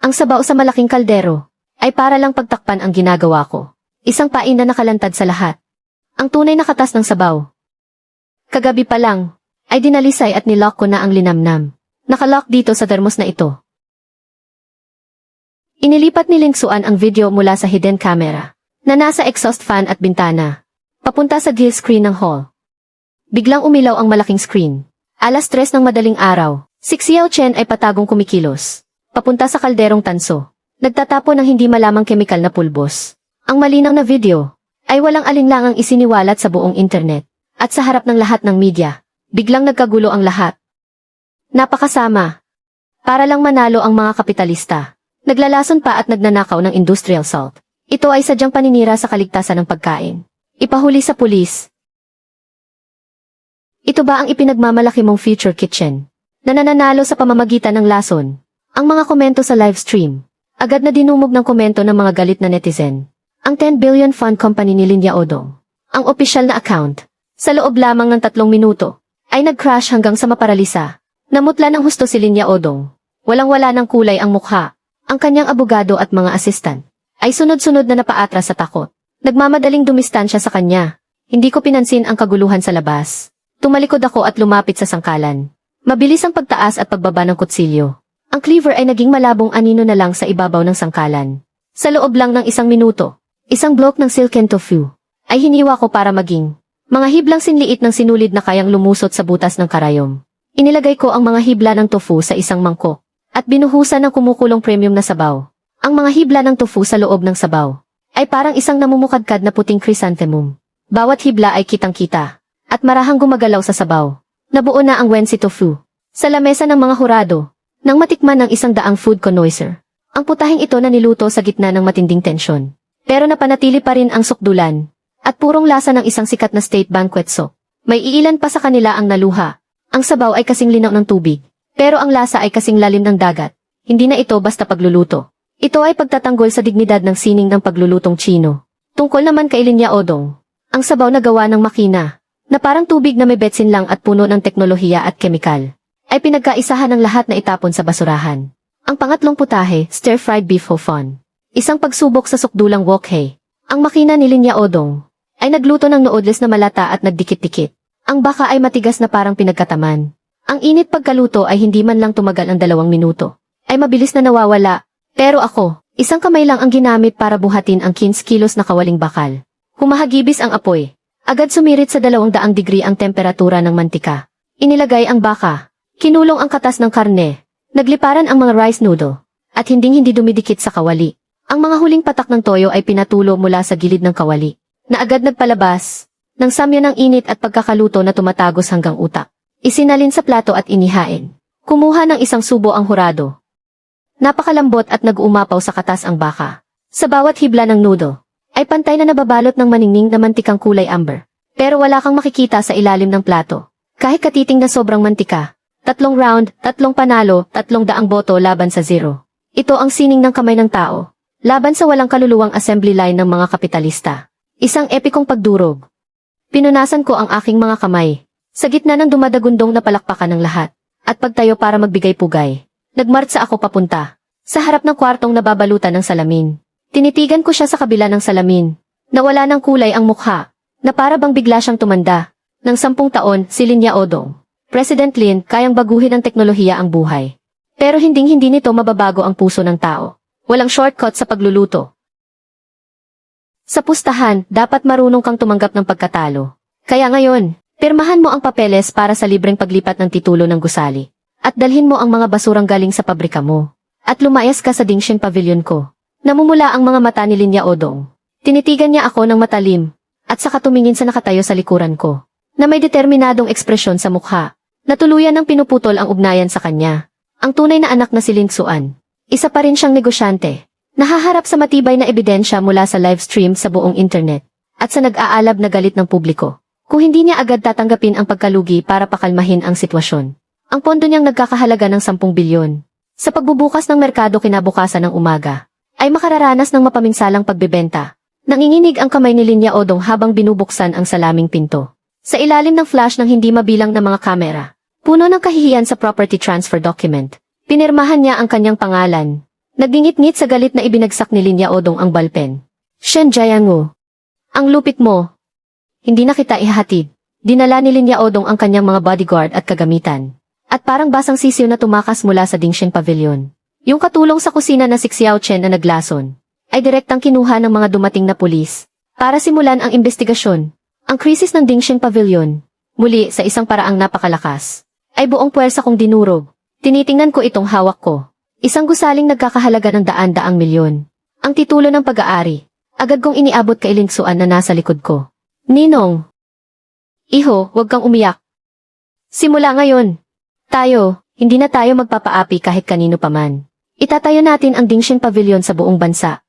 Ang sabaw sa malaking kaldero ay para lang pagtakpan ang ginagawa ko. Isang pain na nakalantad sa lahat. Ang tunay na katas ng sabaw. Kagabi pa lang, ay dinalisay at nilock ko na ang linamnam. Nakalock dito sa thermos na ito. Inilipat ni Ling Xuan ang video mula sa hidden camera, na nasa exhaust fan at bintana, papunta sa gill screen ng hall. Biglang umilaw ang malaking screen. 3:00 ng madaling araw, si Xiao Chen ay patagong kumikilos, papunta sa kalderong tanso. Nagtatapon ng hindi malamang kemikal na pulbos. Ang malinaw na video ay walang alinlangang isiniwalat sa buong internet. At sa harap ng lahat ng media, biglang nagkagulo ang lahat. Napakasama. Para lang manalo ang mga kapitalista. Naglalason pa at nagnanakaw ng industrial salt. Ito ay sadyang paninira sa kaligtasan ng pagkain. Ipahuli sa pulis. Ito ba ang ipinagmamalaki mong future kitchen? Na nananalo sa pamamagitan ng lason? Ang mga komento sa live stream. Agad na dinumog ng komento ng mga galit na netizen. Ang 10 billion fund company ni Lin Yaodong. Ang opisyal na account. Sa loob lamang ng 3 minuto, ay nag-crash hanggang sa maparalisa. Namutla ng husto si Lin Yaodong. Walang-wala ng kulay ang mukha. Ang kanyang abogado at mga assistant ay sunod-sunod na napaatras sa takot. Nagmamadaling dumistansya sa kanya. Hindi ko pinansin ang kaguluhan sa labas. Tumalikod ako at lumapit sa sangkalan. Mabilis ang pagtaas at pagbaba ng kutsilyo. Ang cleaver ay naging malabong anino na lang sa ibabaw ng sangkalan. Sa loob lang ng 1 minuto, isang block ng silken tofu ay hiniwa ko para maging mga hiblang sinliit ng sinulid na kayang lumusot sa butas ng karayom. Inilagay ko ang mga hibla ng tofu sa isang mangkok at binuhusan ng kumukulong premium na sabaw. Ang mga hibla ng tofu sa loob ng sabaw ay parang isang namumukadkad na puting chrysanthemum. Bawat hibla ay kitang-kita at marahang gumagalaw sa sabaw. Nabuo na ang Wensi tofu sa lamesa ng mga hurado. Nang matikman ng 100 food connoisseur, ang putahing ito na niluto sa gitna ng matinding tensyon. Pero napanatili pa rin ang sukdulan, at purong lasa ng isang sikat na state banquet soup. May iilan pa sa kanila ang naluha. Ang sabaw ay kasing linaw ng tubig, pero ang lasa ay kasing lalim ng dagat. Hindi na ito basta pagluluto. Ito ay pagtatanggol sa dignidad ng sining ng paglulutong Chino. Tungkol naman kay Lin Yaodong, ang sabaw na gawa ng makina, na parang tubig na may betsin lang at puno ng teknolohiya at kemikal, ay pinagkaisahan ng lahat na itapon sa basurahan. Ang pangatlong putahe, stir-fried beef ho fun. Isang pagsubok sa sukdulang wok-hei. Ang makina ni Lin Yaodong ay nagluto ng noodles na malata at nagdikit-dikit. Ang baka ay matigas na parang pinagkataman. Ang init pagkaluto ay hindi man lang tumagal ang 2 minuto. Ay mabilis na nawawala. Pero ako, isang kamay lang ang ginamit para buhatin ang 15 kilos na kawaling bakal. Humahagibis ang apoy. Agad sumirit sa 200 degree ang temperatura ng mantika. Inilagay ang baka. Kinulong ang katas ng karne, nagliparan ang mga rice noodle, at hinding-hindi dumidikit sa kawali. Ang mga huling patak ng toyo ay pinatulo mula sa gilid ng kawali, na agad nagpalabas, ng samyo ng init at pagkakaluto na tumatagos hanggang utak. Isinalin sa plato at inihain. Kumuha ng isang subo ang hurado. Napakalambot at nag-uumapaw sa katas ang baka. Sa bawat hibla ng noodle, ay pantay na nababalot ng maningning na mantikang kulay amber. Pero wala kang makikita sa ilalim ng plato. Kahit katiting na sobrang mantika. 3 round, 3 panalo, 300 boto laban sa 0. Ito ang sining ng kamay ng tao, laban sa walang kaluluwang assembly line ng mga kapitalista. Isang epikong pagdurog. Pinunasan ko ang aking mga kamay, sa gitna ng dumadagundong na palakpakan ng lahat, at pagtayo para magbigay pugay. Nagmartsa ako papunta, sa harap ng kwartong nababalutan ng salamin. Tinitigan ko siya sa kabila ng salamin, na wala ng kulay ang mukha, na para bang bigla siyang tumanda. Nang 10 taon, si Lin Yaodong. President Lin, kayang baguhin ng teknolohiya ang buhay. Pero hinding-hindi nito mababago ang puso ng tao. Walang shortcut sa pagluluto. Sa pustahan, dapat marunong kang tumanggap ng pagkatalo. Kaya ngayon, pirmahan mo ang papeles para sa libreng paglipat ng titulo ng gusali. At dalhin mo ang mga basurang galing sa pabrika mo. At lumayas ka sa Dingxin Pavilion ko. Namumula ang mga mata ni Lin Yaodong. Tinitigan niya ako ng matalim, at saka tumingin sa nakatayo sa likuran ko, na may determinadong ekspresyon sa mukha. Natuluyan ng pinuputol ang ugnayan sa kanya. Ang tunay na anak na si Ling Xuan. Isa pa rin siyang negosyante. Nahaharap sa matibay na ebidensya mula sa live stream sa buong internet. At sa nag-aalab na galit ng publiko. Kung hindi niya agad tatanggapin ang pagkalugi para pakalmahin ang sitwasyon. Ang pondo niyang nagkakahalaga ng 10 bilyon. Sa pagbubukas ng merkado kinabukasan ng umaga, ay makararanas ng mapaminsalang pagbebenta. Nanginginig ang kamay ni Lin Yaodong habang binubuksan ang salaming pinto. Sa ilalim ng flash ng hindi mabilang na mga kamera, puno ng kahihiyan sa property transfer document, pinirmahan niya ang kanyang pangalan. Nagingit-ngit sa galit na ibinagsak ni Linya Odong ang balpen. Shen Jiangu, ang lupit mo. Hindi na kita ihahatid. Dinala ni Linya Odong ang kanyang mga bodyguard at kagamitan. At parang basang sisiw na tumakas mula sa Dingxing Pavilion. Yung katulong sa kusina na si Xiao Chen na naglason, ay direktang kinuha ng mga dumating na pulis para simulan ang investigasyon. Ang krisis ng Dingxing Pavilion, muli sa isang paraang napakalakas, ay buong puwersa kong dinurog. Tinitingnan ko itong hawak ko. Isang gusaling nagkakahalaga ng daan-daang milyon. Ang titulo ng pag-aari. Agad kong iniabot kay Lingsuan na nasa likod ko. Ninong! Iho, huwag kang umiyak. Simula ngayon. Tayo, hindi na tayo magpapaapi kahit kanino paman. Itatayo natin ang Dingxing Pavilion sa buong bansa.